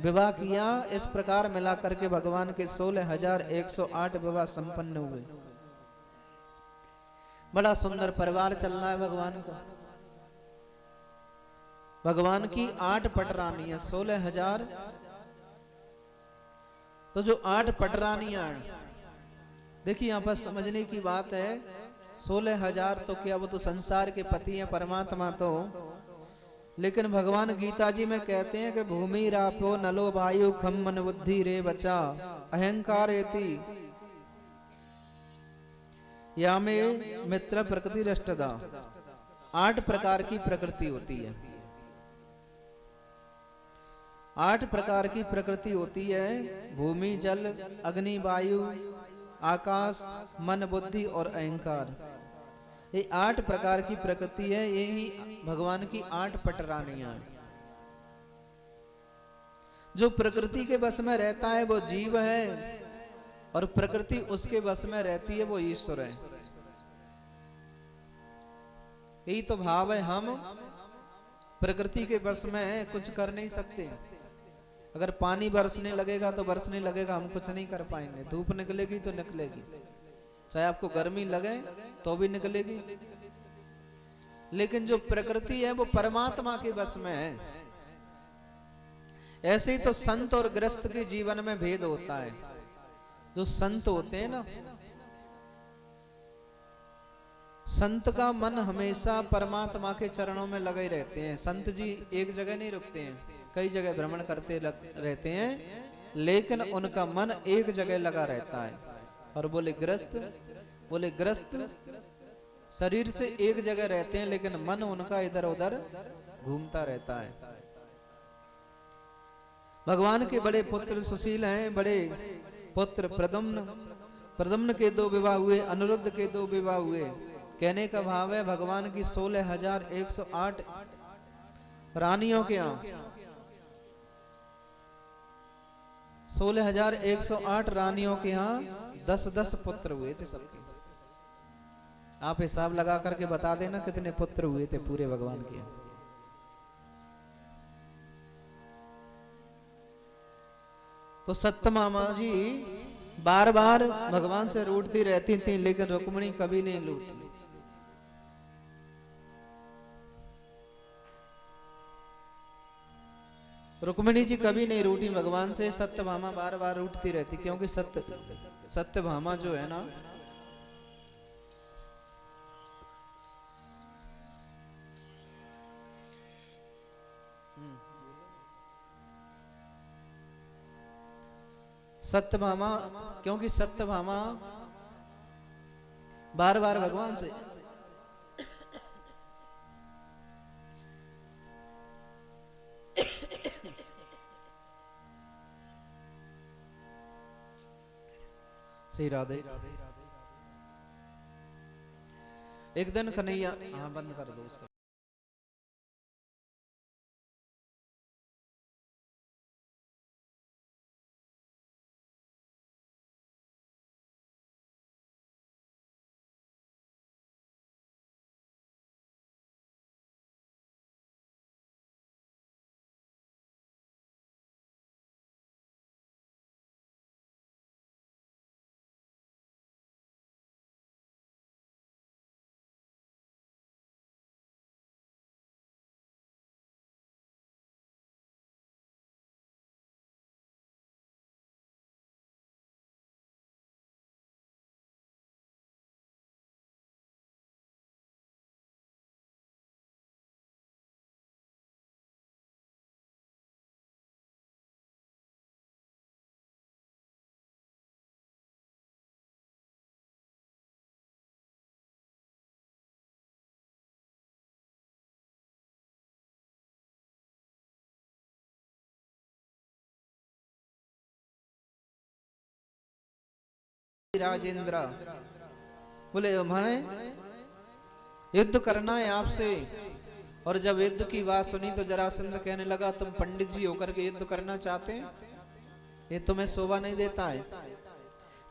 विवाह किया। इस प्रकार मिला करके भगवान के 16,108 विवाह संपन्न हुए। बड़ा सुंदर परिवार चल रहा है भगवान का। भगवान की 8 पटरानी है। 16,000 तो जो 8 पटरानियां, देखिए यहाँ पर समझने की बात है। 16,000 तो क्या, वो तो संसार के पति हैं परमात्मा तो। लेकिन भगवान गीता जी में कहते हैं कि भूमि रापो नलो वायु खम मन बुद्धि रे बचा अहंकार एति या में मित्र प्रकृति रष्टदा। 8 प्रकार की प्रकृति होती है। 8 प्रकार की प्रकृति होती है। भूमि, जल, अग्नि, वायु, आकाश, मन, बुद्धि और अहंकार। ये 8 प्रकार की प्रकृति है। यही भगवान की 8 पटरानियां। जो प्रकृति के बस में रहता है वो जीव है और प्रकृति उसके बस में रहती है वो ईश्वर है। यही तो भाव है। हम प्रकृति के बस में कुछ कर नहीं सकते। अगर पानी बरसने लगेगा तो बरसने लगेगा, हम कुछ नहीं कर पाएंगे। धूप निकलेगी तो निकलेगी, चाहे आपको गर्मी लगे तो भी निकलेगी। लेकिन जो प्रकृति है वो परमात्मा के बस में है। ऐसे ही तो संत और गृहस्थ के जीवन में भेद होता है। जो संत होते हैं ना, संत का मन हमेशा परमात्मा के चरणों में लगे रहते हैं। संत जी एक जगह नहीं रुकते हैं, कई जगह भ्रमण करते रहते हैं, लेकिन उनका मन एक जगह लगा रहता है। और बोले गृहस्थ शरीर से एक जगह रहते हैं, लेकिन मन उनका इधर उधर घूमता रहता है। भगवान के बड़े पुत्र सुशील हैं। बड़े पुत्र प्रद्युम्न के 2 विवाह हुए, अनिरुद्ध के 2 विवाह हुए। कहने का भाव है भगवान की 16,108 रानियों के यहाँ 16,108 रानियों के यहाँ 10-10 पुत्र हुए थे सबके। आप हिसाब लगा करके बता देना कितने पुत्र हुए थे पूरे भगवान के। तो सत्यभामा जी बार बार भगवान से रूठती रहती थी, लेकिन रुक्मिणी कभी नहीं रूठी। रुक्मिणी जी कभी नहीं रूठी भगवान से। सत्यभामा बार बार रूठती रहती, क्योंकि सत्यभामा जो है ना, सत्यभामा, क्योंकि सत्यभामा बार बार भगवान से श्री राधे। एक दिन कन्हैया, हाँ बंद कर दो उसका। राजेंद्र बोले हमें युद्ध करना है आपसे। और जब युद्ध की बात सुनी तो जरासंध कहने लगा, तुम पंडित जी होकर के युद्ध करना चाहते हैं, ये तुम्हें शोभा नहीं देता है।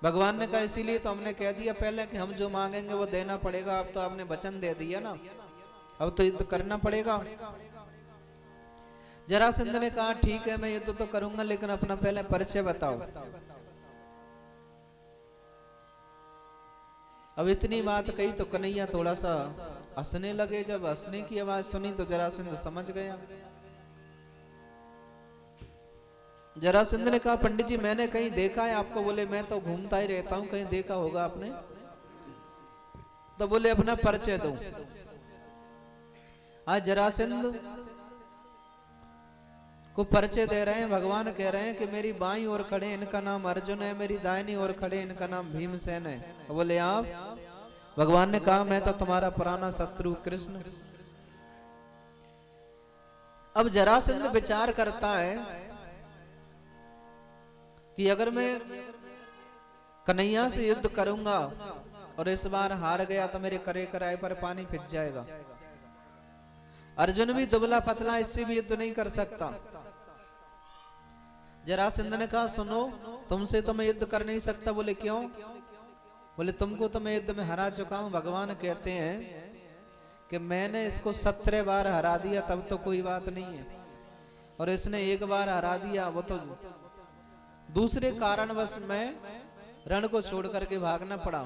भगवान ने कहा इसीलिए तो हमने कह दिया पहले कि हम जो मांगेंगे वो देना पड़ेगा। अब तो आपने वचन दे दिया ना, अब तो युद्ध करना पड़ेगा। जरासंध ने कहा ठीक है मैं युद्ध तो करूंगा, लेकिन अपना पहले परिचय बताओ। अब इतनी बात कही तो कन्हैया थोड़ा सा हंसने लगे। जब हंसने की आवाज सुनी तो जरासंध समझ गया। जरासंध ने कहा पंडित जी मैंने कहीं देखा है आपको। बोले मैं तो घूमता ही रहता हूं, कहीं देखा होगा आपने। तो बोले अपना परिचय दो। आज जरासंध को परिचय दे रहे हैं। भगवान कह रहे हैं कि मेरी बाईं ओर खड़े इनका नाम अर्जुन है, मेरी दाहिनी ओर खड़े इनका नाम भीमसेन है। तो बोले आप? भगवान ने कहा मैं तो तुम्हारा पुराना शत्रु कृष्ण। अब जरासंध विचार करता है कि अगर मैं कन्हैया से युद्ध करूंगा और इस बार हार गया तो मेरे करे कराए पर पानी फिर जाएगा। अर्जुन भी दुबला पतला, इससे भी युद्ध नहीं कर सकता। जरासंध ने कहा सुनो तुमसे तो मैं युद्ध कर नहीं सकता। बोले क्यों? बोले तुमको तो मैं युद्ध में हरा चुका हूं। भगवान कहते हैं कि मैंने इसको 17 बार हरा दिया तब तो कोई बात नहीं है, और इसने एक बार हरा दिया वो तो दूसरे कारणवश मैं रण को छोड़ करके भागना पड़ा।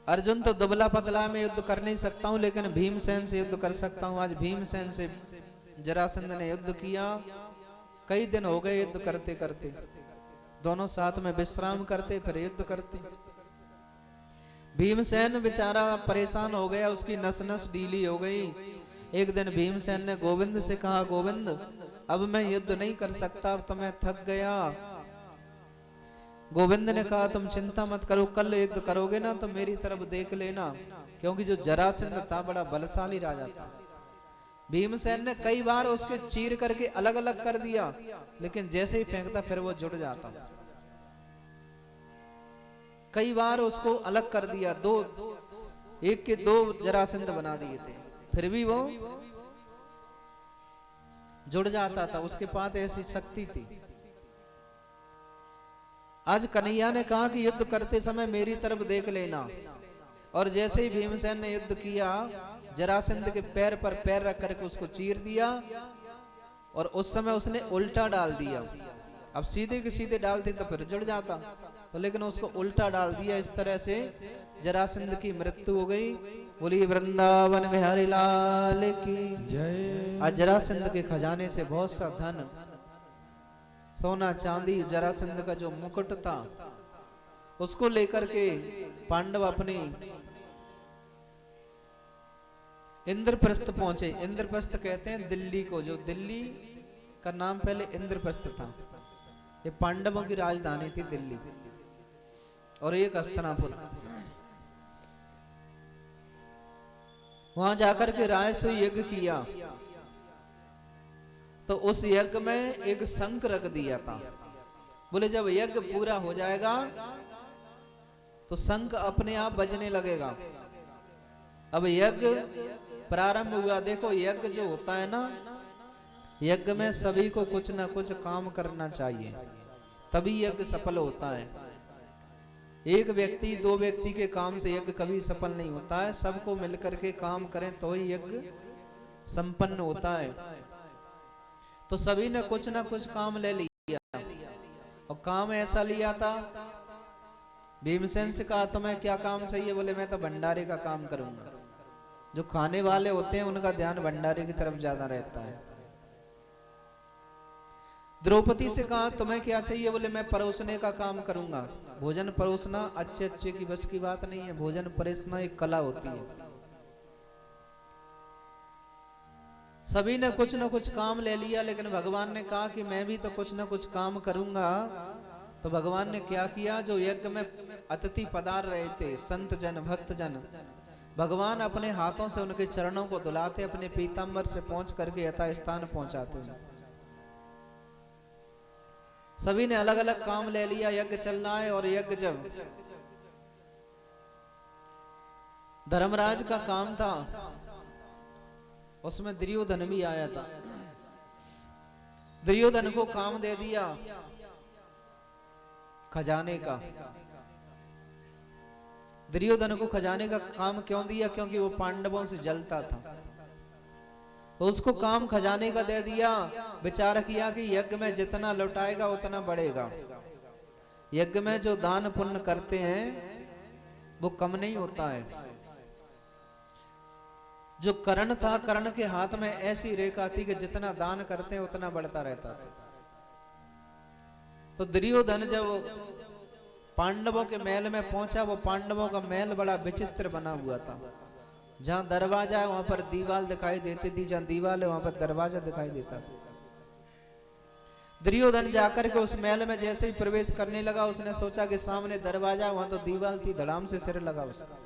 अर्जुन तो दुबला पतला है, मैं युद्ध कर नहीं सकता हूं, लेकिन भीमसेन से युद्ध कर सकता हूं। आज भीमसेन से जरासंध ने युद्ध किया। कई दिन हो गए युद्ध करते करते, दोनों साथ में विश्राम करते फिर युद्ध करते। भीमसेन बेचारा परेशान हो गया, उसकी नस नस ढीली हो गई। एक दिन भीमसेन ने गोविंद से कहा, गोविंद अब मैं युद्ध नहीं कर सकता, अब तो मैं थक गया। गोविंद ने कहा, तुम चिंता मत करो, कल युद्ध करोगे ना तो मेरी तरफ देख लेना, क्योंकि जो जरासंध था बड़ा बलशाली राजा था। भीमसेन ने कई बार उसके चीर करके अलग अलग कर दिया, लेकिन जैसे ही फेंकता फिर वो जुड़ जाता। कई बार उसको अलग कर दिया, एक के दो जरासंध बना दिए थे, फिर भी वो जुड़ जाता था। उसके पास ऐसी शक्ति थी। आज कन्हैया ने कहा कि युद्ध करते समय मेरी तरफ देख लेना, और जैसे ही भीमसेन ने युद्ध किया, जरासंध के पैर पर पैर रख करके उसको चीर दिया, और उस समय उसने उल्टा डाल दिया। अब सीधे के सीधे डालते तो फिर जुड़ जाता, तो लेकिन उसको उल्टा डाल दिया। इस तरह से जरासंध की मृत्यु हो गई। बोली वृंदावन बिहारी लाल की जय। आज जरासंध के खजाने से बहुत सा धन, सोना चांदी, जरासंध का जो मुकुट था उसको लेकर के पांडव अपनी इंद्रप्रस्थ पहुंचे। इंद्रप्रस्थ कहते हैं दिल्ली को, जो दिल्ली का नाम पहले इंद्रप्रस्थ था। ये पांडवों की राजधानी थी दिल्ली, और एक हस्तिनापुर। वहां जाकर के राजसूय यज्ञ किया, तो उस यज्ञ में एक शंख रख दिया था। बोले जब यज्ञ पूरा हो जाएगा तो शंख अपने आप बजने लगेगा। अब यज्ञ प्रारंभ हुआ। देखो यज्ञ जो होता है ना, यज्ञ में सभी को कुछ ना कुछ काम करना चाहिए, तभी यज्ञ सफल होता है। एक व्यक्ति दो व्यक्ति के काम से यज्ञ कभी सफल नहीं होता है। सबको मिलकर के काम करें तो ही यज्ञ संपन्न होता है। तो सभी ने कुछ ना कुछ काम ले लिया, और काम ऐसा लिया था। भीमसेन से कहा तुम्हें क्या काम चाहिए? बोले मैं तो भंडारे का काम करूंगा। जो खाने वाले होते हैं उनका ध्यान भंडारे की तरफ ज्यादा रहता है। द्रौपदी से कहा तुम्हें क्या चाहिए? बोले मैं परोसने का काम करूंगा। भोजन परोसना अच्छे अच्छे की बस की बात नहीं है, भोजन परोसना एक कला होती है। सभी ने कुछ न कुछ काम ले लिया, लेकिन भगवान ने कहा कि मैं भी तो कुछ न कुछ काम करूंगा। तो भगवान ने क्या किया? जो यज्ञ में अतिथि पधार रहे थे, संत जन भक्त जन, भगवान अपने हाथों से उनके चरणों को धुलाते, अपने पीतांबर से पहुंच करके यथास्थान पहुंचाते हैं। सभी ने अलग अलग काम ले लिया। यज्ञ चल रहा है, और यज्ञ जब धर्मराज का काम था उसमें दुर्योधन भी आया था। दुर्योधन को काम दे दिया खजाने का। दुर्योधन को खजाने का काम क्यों दिया? क्योंकि वो पांडवों से जलता था, तो उसको काम खजाने का दे दिया। विचार किया कि यज्ञ में जितना लौटाएगा उतना बढ़ेगा। यज्ञ में जो दान पुण्य करते हैं वो कम नहीं होता है। जो कर्ण था, कर्ण के हाथ में ऐसी रेखा थी कि जितना दान करते हैं उतना बढ़ता रहता था। तो दुर्योधन जब पांडवों के महल में पहुंचा, वो पांडवों का महल बड़ा विचित्र बना हुआ था। जहां दरवाजा है वहां पर दीवाल दिखाई देती थी, जहां दीवाल है वहां पर दरवाजा दिखाई देता था। दुर्योधन जाकर के उस महल में जैसे ही प्रवेश करने लगा, उसने सोचा कि सामने दरवाजा, वहां तो दीवाल थी, धड़ाम से सिर लगा उसका।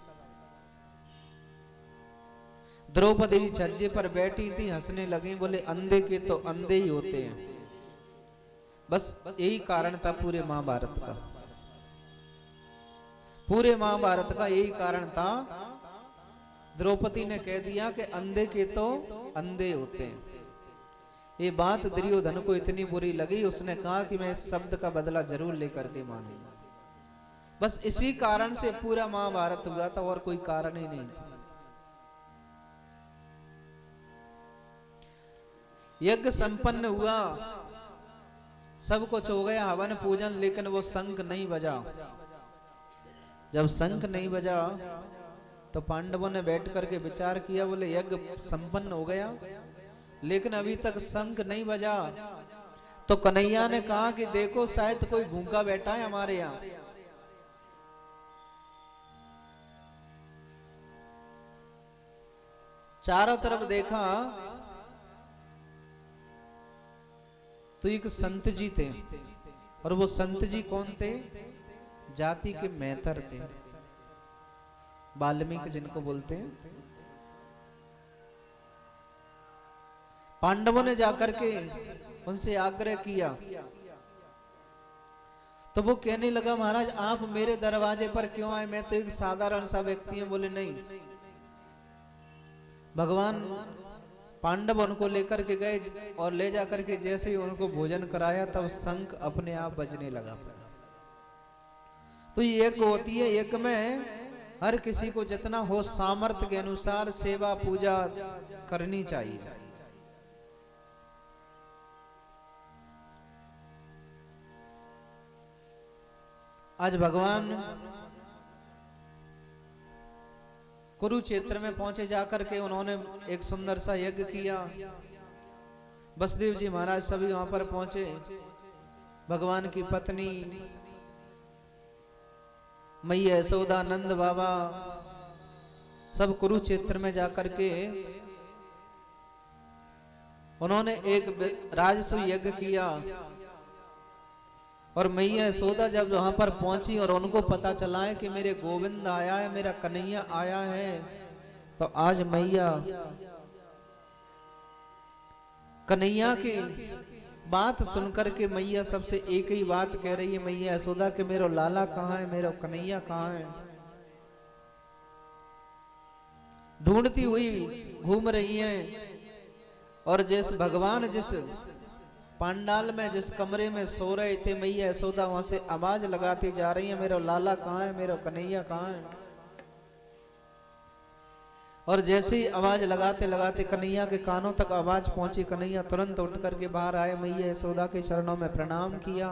द्रौपदी छज्जे पर बैठी थी, हंसने लगी। बोले अंधे के तो अंधे ही होते हैं। बस यही कारण था पूरे महाभारत का। पूरे महाभारत का यही कारण था। द्रौपदी ने कह दिया कि अंधे के तो अंधे होते हैं। ये बात दुर्योधन को इतनी बुरी लगी, उसने कहा कि मैं इस शब्द का बदला जरूर लेकर के मानूंगा। बस इसी कारण से पूरा महाभारत हुआ था, और कोई कारण ही नहीं था। यज्ञ संपन्न हुआ, सब कुछ हो गया, हवन पूजन, लेकिन वो शंख नहीं बजा। जब शंख नहीं बजा तो पांडवों ने बैठ करके विचार किया, बोले यज्ञ संपन्न हो गया लेकिन अभी तक शंख नहीं बजा। तो कन्हैया ने कहा कि देखो शायद कोई भूखा बैठा है हमारे यहाँ। चारों तरफ देखा तो एक संत जी थे, और वो संत जी कौन थे? जाति के मैतर थे, वाल्मीकि जिनको बोलते हैं। पांडवों ने जाकर के उनसे आग्रह किया तो वो कहने लगा, महाराज आप मेरे दरवाजे पर क्यों आए? मैं तो एक साधारण सा व्यक्ति हूं। बोले नहीं, भगवान पांडव उनको लेकर के गए और ले जाकर के जैसे ही उनको भोजन कराया तब शंख अपने आप बजने लगा। तो ये यज्ञ होती है, यज्ञ में हर किसी को जितना हो सामर्थ्य के अनुसार सेवा पूजा करनी चाहिए। आज भगवान कुरुक्षेत्र में पहुंचे, जाकर के उन्होंने एक सुंदर सा यज्ञ किया। वसुदेव जी महाराज सभी वहां पर पहुंचे। भगवान की पत्नी मैया यशोदा, नंद बाबा सब कुरुक्षेत्र में जाकर के उन्होंने एक राजसूय यज्ञ किया। और मैया यशोदा जब वहां पर पहुंची और उनको पता चला है कि मेरे गोविंद आया है, मेरा कन्हैया आया है, तो आज मैया कन्हैया की बात सुनकर के मैया सबसे एक ही बात कह रही है, मैया यशोदा के मेरा लाला कहाँ है, मेरा कन्हैया कहाँ है। ढूंढती हुई घूम रही है। और जिस भगवान जिस पांडाल में जिस कमरे में सो रहे थे, मैया यशोदा वहां से आवाज लगाती जा रही है, मेरा लाला कहाँ है, मेरा कन्हैया कहाँ है। और जैसे ही आवाज लगाते लगाते कन्हैया के कानों तक आवाज पहुंची, कन्हैया तुरंत उठ करके बाहर आए, मैया यशोदा के चरणों में प्रणाम किया।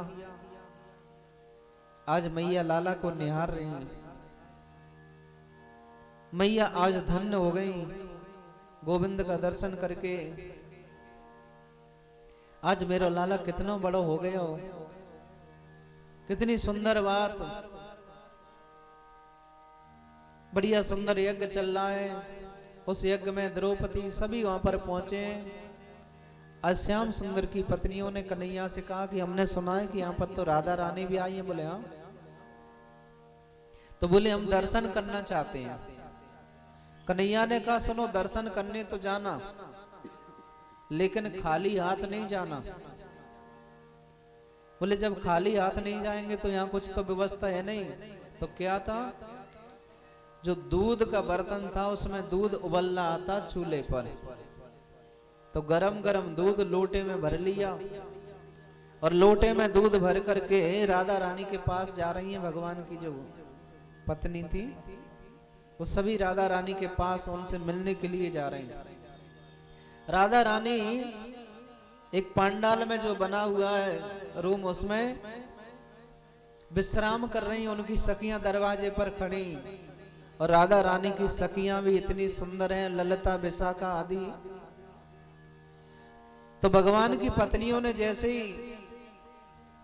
आज मैया लाला को निहार रही है। मैया आज धन्य हो गई गोविंद का दर्शन करके। आज मेरा लाला कितना बड़ा हो गया हो, कितनी सुंदर बात। बढ़िया सुंदर यज्ञ चल रहा है। उस यज्ञ में द्रौपदी सभी वहां पर पहुंचे। श्याम सुंदर की पत्नियों ने कन्हैया से कहा कि हमने सुना है कि यहाँ पर तो राधा रानी भी आई है। बोले हाँ। तो बोले हम दर्शन करना चाहते हैं। कन्हैया ने कहा सुनो, दर्शन करने तो जाना लेकिन खाली हाथ नहीं जाना। बोले जब खाली हाथ नहीं जाएंगे तो यहाँ कुछ तो व्यवस्था है नहीं। तो क्या था, जो दूध का बर्तन था उसमें दूध उबल रहा था चूल्हे पर। तो गरम गरम दूध लोटे में भर लिया और लोटे में दूध भर करके राधा रानी के पास जा रही है। भगवान की जो पत्नी थी वो सभी राधा रानी के पास उनसे मिलने के लिए जा रही हैं। राधा रानी एक पांडाल में जो बना हुआ है रूम, उसमें विश्राम कर रही हैं। उनकी सखियां दरवाजे पर खड़ी, और राधा रानी की सखियां भी इतनी सुंदर हैं, ललिता, विशाखा आदि। तो भगवान की पत्नियों ने जैसे ही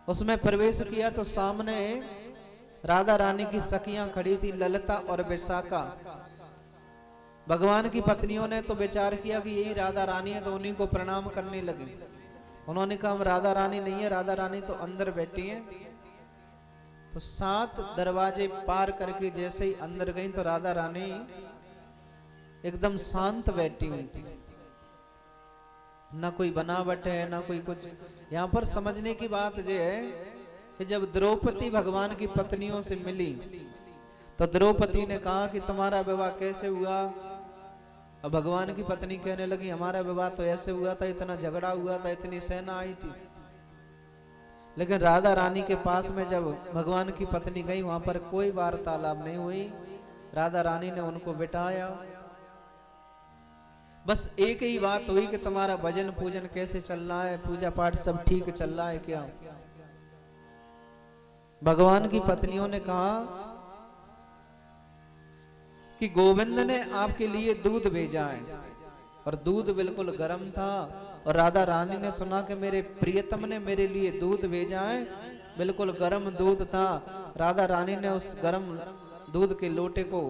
उसमें प्रवेश किया तो सामने राधा रानी की सखियां खड़ी थी, ललिता और विशाखा। भगवान की पत्नियों ने तो विचार किया कि यही राधा रानी है, तो उन्हीं को प्रणाम करने लगी। उन्होंने कहा हम राधा रानी नहीं है, राधा रानी तो अंदर बैठी है। तो 7 दरवाजे पार करके जैसे ही अंदर गई तो राधा रानी एकदम शांत बैठी हुई थी। ना कोई बनावट है ना कोई कुछ। यहाँ पर समझने की बात यह है कि जब द्रौपदी भगवान की पत्नियों से मिली तो द्रौपदी ने कहा कि तुम्हारा विवाह कैसे हुआ। और भगवान की पत्नी कहने लगी हमारा विवाह तो ऐसे हुआ था, इतना झगड़ा हुआ था, इतनी सेना आई थी। लेकिन राधा रानी के पास में जब भगवान की पत्नी गई वहां पर कोई वार्तालाप नहीं हुई। राधा रानी ने उनको बिठाया, बस एक ही बात हुई कि तुम्हारा भजन पूजन कैसे चल रहा है, पूजा पाठ सब ठीक चल रहा है क्या। भगवान की पत्नियों ने कहा कि गोविंद ने आपके लिए दूध भेजा है, और दूध बिल्कुल गर्म था। और राधा रानी ने सुना कि मेरे प्रियतम ने मेरे लिए दूध भेजा है, बिल्कुल गर्म दूध था। राधा रानी ने उस गर्म दूध के लोटे को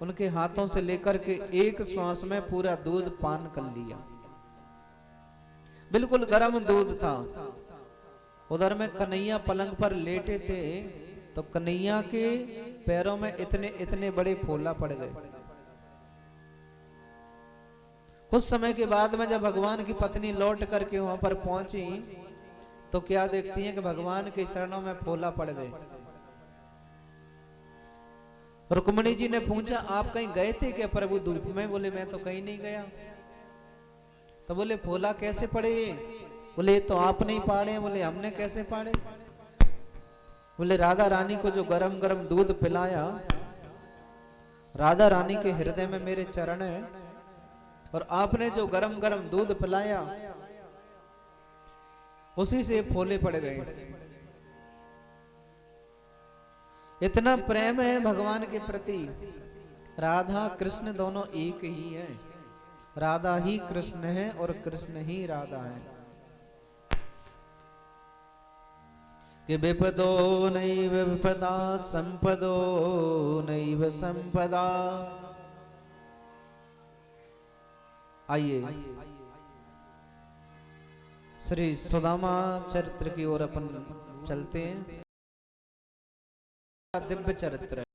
उनके हाथों से लेकर के एक श्वास में पूरा दूध पान कर लिया। बिल्कुल गर्म दूध था। उधर में कन्हैया पलंग पर लेटे थे, तो कन्हैया के पैरों में इतने इतने बड़े फोला पड़ गए। कुछ समय के बाद में जब भगवान की पत्नी लौट करके वहां पर पहुंची, तो क्या देखती हैं कि भगवान के चरणों में फोला पड़ गए। रुक्मिणी जी ने पूछा, आप कहीं गए थे क्या प्रभु धूप में? बोले मैं तो कहीं नहीं गया। तो बोले फोला कैसे पड़े? बोले ये तो आप नहीं पाड़े। बोले हमने कैसे पाड़े? बोले राधा रानी को जो गरम गरम दूध पिलाया, राधा रानी के हृदय में मेरे चरण है, और आपने जो गरम गरम दूध पिलाया उसी से फोले पड़ गए। इतना प्रेम है भगवान के प्रति। राधा कृष्ण दोनों एक ही है। राधा ही कृष्ण है और कृष्ण ही राधा है। कि विपदो नैव विपदा संपदो नैव संपदा। आइए श्री सुदामा चरित्र की ओर अपन चलते हैं। दिव्य चरित्र है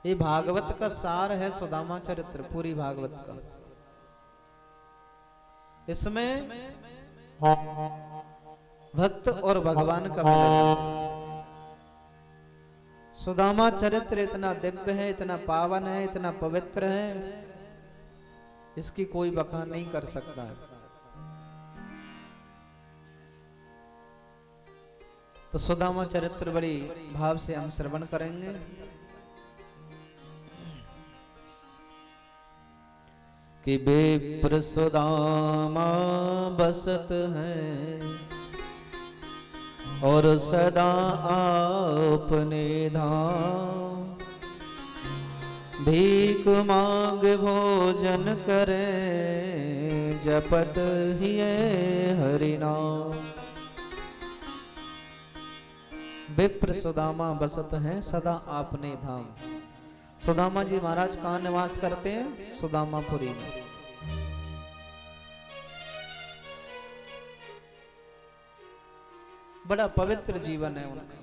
ये, भागवत का सार है सुदामा चरित्र, पूरी भागवत का। इसमें भक्त और भगवान का मिलन। सुदामा चरित्र इतना दिव्य है, इतना पावन है, इतना पवित्र है, इसकी कोई बखान नहीं कर सकता है। तो सुदामा चरित्र बड़ी भाव से हम श्रवण करेंगे। कि विप्र सुदामा बसत हैं और सदा आपने धाम। भीख मांग भोजन करे जपत ही हरि नाम। विप्र सुदामा बसत हैं सदा आपने धाम। सुदामा जी महाराज कहाँ निवास करते हैं? सुदामापुरी में। बड़ा पवित्र जीवन है उनका।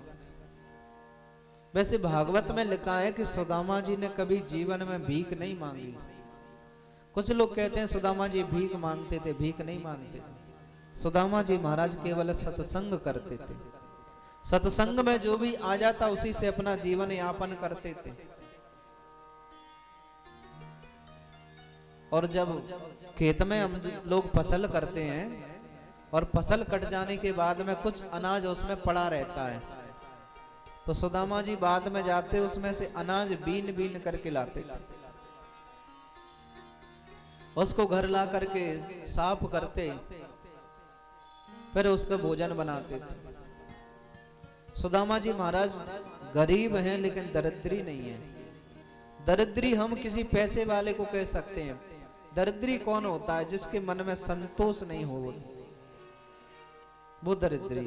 वैसे भागवत में लिखा है कि सुदामा जी ने कभी जीवन में भीख नहीं मांगी। कुछ लोग कहते हैं सुदामा जी भीख मांगते थे, भीख नहीं मांगते। सुदामा जी महाराज केवल सत्संग करते थे। सत्संग में जो भी आ जाता उसी से अपना जीवन यापन करते थे। और जब खेत में हम लोग फसल करते हैं और फसल कट जाने के बाद में कुछ अनाज उसमें पड़ा रहता है, तो सुदामा जी बाद में जाते उसमें से अनाज बीन बीन करके लाते थे। उसको घर ला करके साफ करते, फिर उसका भोजन बनाते थे। सुदामा जी महाराज गरीब हैं लेकिन दरिद्री नहीं है। दरिद्री हम किसी पैसे वाले को कह सकते हैं। दरिद्री कौन होता है? जिसके मन में संतोष नहीं हो, वो दरिद्री।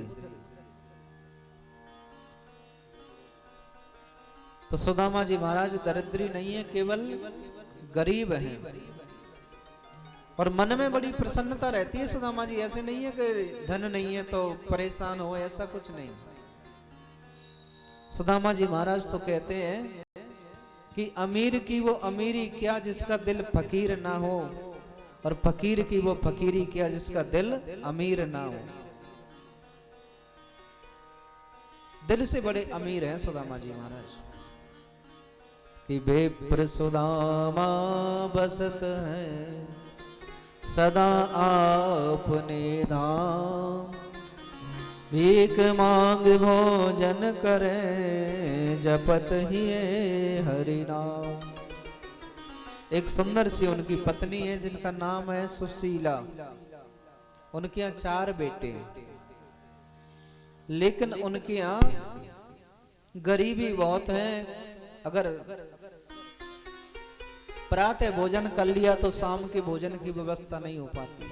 तो सुदामा जी महाराज दरिद्री नहीं है, केवल गरीब हैं। और मन में बड़ी प्रसन्नता रहती है सुदामा जी। ऐसे नहीं है कि धन नहीं है तो परेशान हो, ऐसा कुछ नहीं। सुदामा जी महाराज तो कहते हैं कि अमीर की वो अमीरी क्या जिसका दिल फकीर ना हो, और फकीर की वो फकीरी क्या जिसका दिल अमीर ना हो। दिल से बड़े अमीर हैं सुदामा जी महाराज। कि विप्र सुदामा बसत हैं सदा आपने धाम। भीख मांग भोजन करे जपत ही हरि नाम। एक सुंदर सी उनकी पत्नी है जिनका नाम है सुशीला। उनके यहाँ 4 बेटे हैं, लेकिन उनके यहाँ गरीबी बहुत है। अगर प्रातः भोजन कर लिया तो शाम के भोजन की व्यवस्था नहीं हो पाती।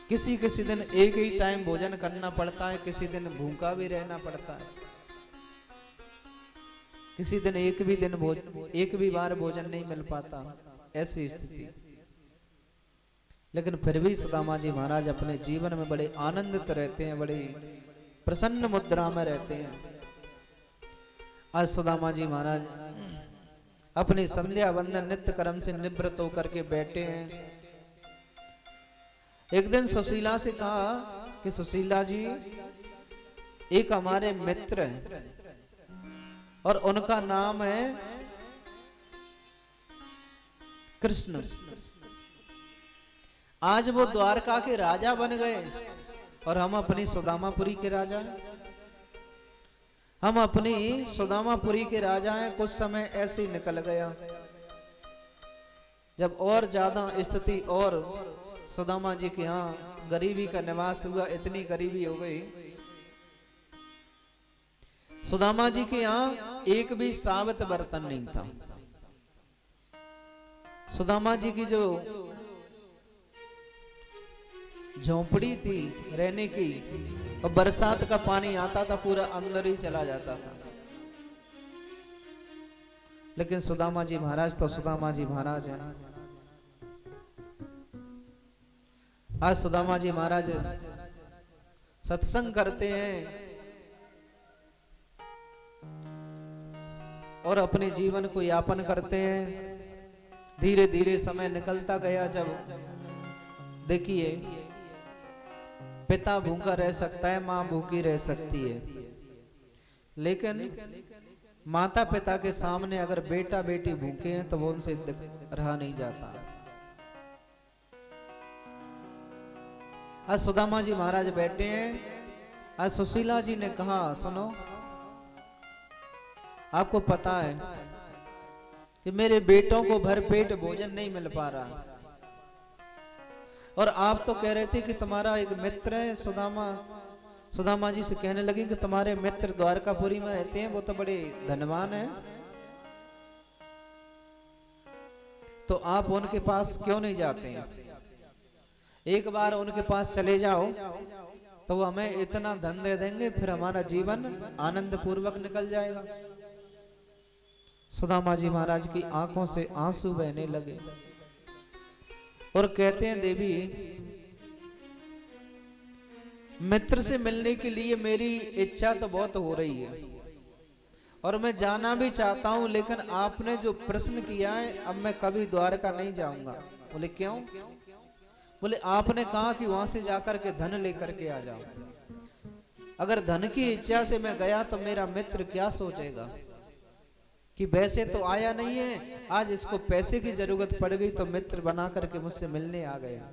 किसी किसी दिन एक ही टाइम भोजन करना पड़ता है, किसी दिन भूखा भी रहना पड़ता है, किसी दिन एक भी बार भोजन नहीं मिल पाता, ऐसी स्थिति। लेकिन फिर भी सुदामा जी महाराज अपने जीवन में बड़े आनंदित रहते हैं, बड़े प्रसन्न मुद्रा में रहते हैं। आज सुदामा जी महाराज अपनी संध्या वंदन नित्य कर्म से निवृत्त होकर के बैठे हैं। एक दिन सुशीला से कहा कि सुशीला जी, एक हमारे मित्र हैं और उनका नाम है कृष्ण। आज वो द्वारका के राजा बन गए और हम अपनी सुदामापुरी के राजा हैं। हम अपनी सुदामापुरी के राजा हैं। कुछ समय ऐसे ही निकल गया, जब और ज्यादा स्थिति और सुदामा जी के यहाँ गरीबी का निवास हुआ, इतनी गरीबी हो गई, सुदामा जी के यहाँ एक भी साबत बर्तन नहीं था। सुदामा जी की जो झोंपड़ी थी रहने की, और बरसात का पानी आता था पूरा अंदर ही चला जाता था। लेकिन सुदामा जी महाराज तो सुदामा जी महाराज हैं। आज सुदामा जी महाराज सत्संग करते हैं और अपने जीवन को यापन करते हैं। धीरे धीरे समय निकलता गया। जब देखिए, पिता भूखा रह सकता है, मां भूखी रह सकती है, लेकिन माता पिता के सामने अगर बेटा बेटी भूखे हैं तो वो उनसे रहा नहीं जाता। आज सुदामा जी महाराज बैठे हैं। आज सुशीला जी ने कहा, सुनो, आपको पता है कि मेरे बेटों को भरपेट भोजन नहीं मिल पा रहा, और आप तो कह रहे थे कि तुम्हारा एक मित्र है सुदामा जी से कहने लगी कि तुम्हारे मित्र द्वारकापुरी में रहते हैं, वो तो बड़े धनवान हैं, तो आप उनके पास क्यों नहीं जाते हैं? एक बार उनके पास चले जाओ तो वो हमें इतना धन दे देंगे, फिर हमारा जीवन आनंद पूर्वक निकल जाएगा। सुदामा जी महाराज की आंखों से आंसू बहने लगे और कहते हैं, देवी, मित्र से मिलने के लिए मेरी इच्छा तो बहुत हो रही है और मैं जाना भी चाहता हूं, लेकिन आपने जो प्रश्न किया है, अब मैं कभी द्वारका नहीं जाऊंगा। बोले क्यों? बोले आपने कहा कि वहां से जाकर के धन लेकर के आ जाओ। अगर धन की इच्छा से मैं गया तो मेरा मित्र क्या सोचेगा कि वैसे तो आया नहीं है, आज इसको पैसे की जरूरत पड़ गई तो मित्र बना करके मुझसे मिलने आ गया,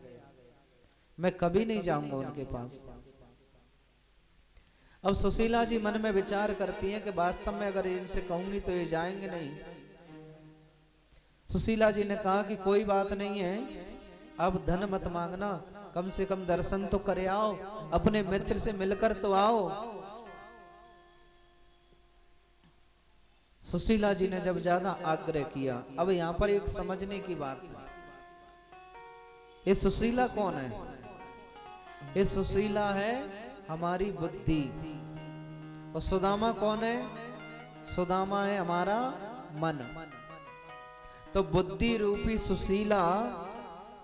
मैं कभी नहीं जाऊंगा उनके पास। अब सुशीला जी मन में विचार करती हैं कि वास्तव में अगर इनसे कहूंगी तो ये जाएंगे नहीं। सुशीला जी ने कहा कि कोई बात नहीं है, अब धन मत मांगना, कम से कम दर्शन तो करे आओ, अपने मित्र से मिलकर तो आओ। सुशीला जी ने जब ज्यादा आग्रह किया, अब यहां पर एक समझने की बात है, ये सुशीला कौन है? ये सुशीला है हमारी बुद्धि, और सुदामा कौन है? सुदामा है हमारा मन। तो बुद्धि रूपी सुशीला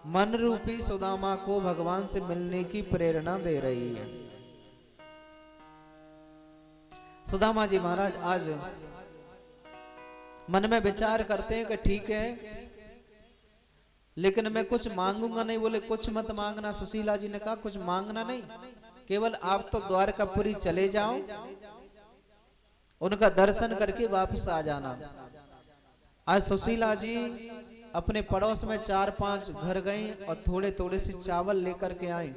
मन रूपी सुदामा को भगवान से मिलने की प्रेरणा दे रही है। सुदामा जी महाराज आज मन में विचार करते हैं कि ठीक है, लेकिन मैं कुछ मांगूंगा नहीं। बोले कुछ मत मांगना। सुशीला जी ने कहा कुछ मांगना नहीं, केवल आप तो द्वारकापुरी चले जाओ, उनका दर्शन करके वापस आ जाना। आज सुशीला जी अपने पड़ोस में 4-5 घर गई और थोड़े थोड़े से चावल लेकर के आई।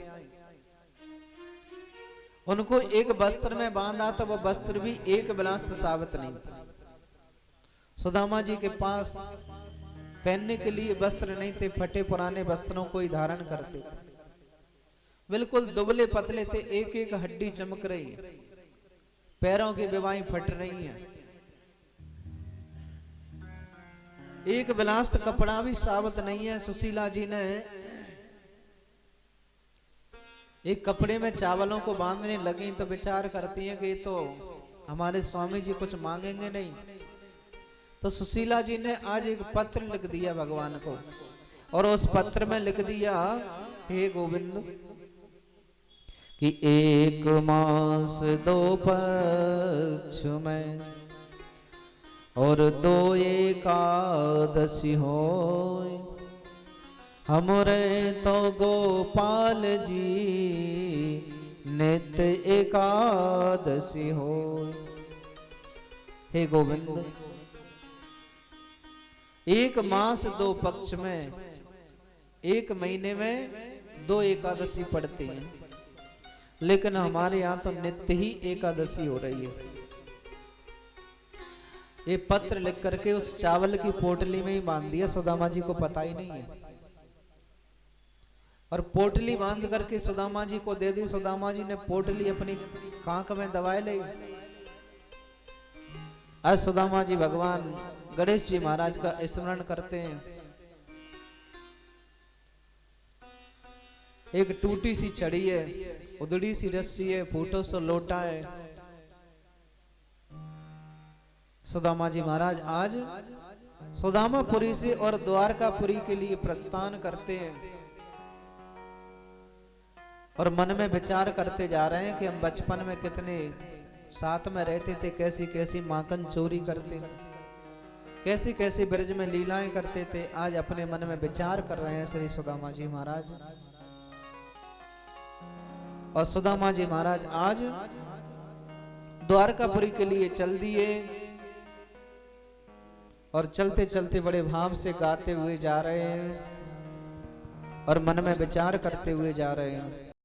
उनको एक वस्त्र में बांधा तो वो वस्त्र भी एक विलासित साबित नहीं था। सुदामा जी के पास पहनने के लिए वस्त्र नहीं थे, फटे पुराने वस्त्रों को ही धारण करते थे। बिल्कुल दुबले पतले थे, एक एक हड्डी चमक रही है, पैरों की विवाही फट रही हैं। एक विलास्त कपड़ा भी साबित नहीं है। सुशीला जी ने एक कपड़े में चावलों को बांधने लगी तो विचार करती हैं कि ये तो हमारे स्वामी जी कुछ मांगेंगे नहीं। तो सुशीला जी ने आज एक पत्र लिख दिया भगवान को, और उस पत्र में लिख दिया, हे गोविंद, कि 1 मास 2 पक्ष में और 2 एकादशी होय, हमरे तो गोपाल जी नित्य एकादशी होय। हे गोविंद, 1 मास 2 पक्ष में, 1 महीने में 2 एकादशी पड़ती हैं, लेकिन हमारे यहाँ तो नित्य ही एकादशी हो रही है। ये पत्र लिख करके उस चावल की पोटली में ही बांध दिया, सुदामा जी को पता ही नहीं है। और पोटली बांध करके सुदामा जी को दे दी। सुदामा जी ने पोटली अपनी कांख में दबाए ली। आज सुदामा जी भगवान गणेश जी महाराज का स्मरण करते हैं। एक टूटी सी छड़ी है, उधड़ी सी रस्सी है, फूटो सा लोटा है। सुदामा जी महाराज आज सुदामापुरी से और द्वारकापुरी के लिए प्रस्थान करते हैं, और मन में विचार करते जा रहे हैं कि हम बचपन में कितने साथ में रहते थे, कैसी कैसी माखन चोरी करते, कैसी कैसी ब्रज में लीलाएं करते थे। आज अपने मन में विचार कर रहे हैं श्री सुदामा जी महाराज। और सुदामा जी महाराज आज द्वारकापुरी के लिए चल दिए, और चलते चलते बड़े भाव से गाते हुए जा रहे हैं, और मन में विचार करते हुए जा रहे हैं।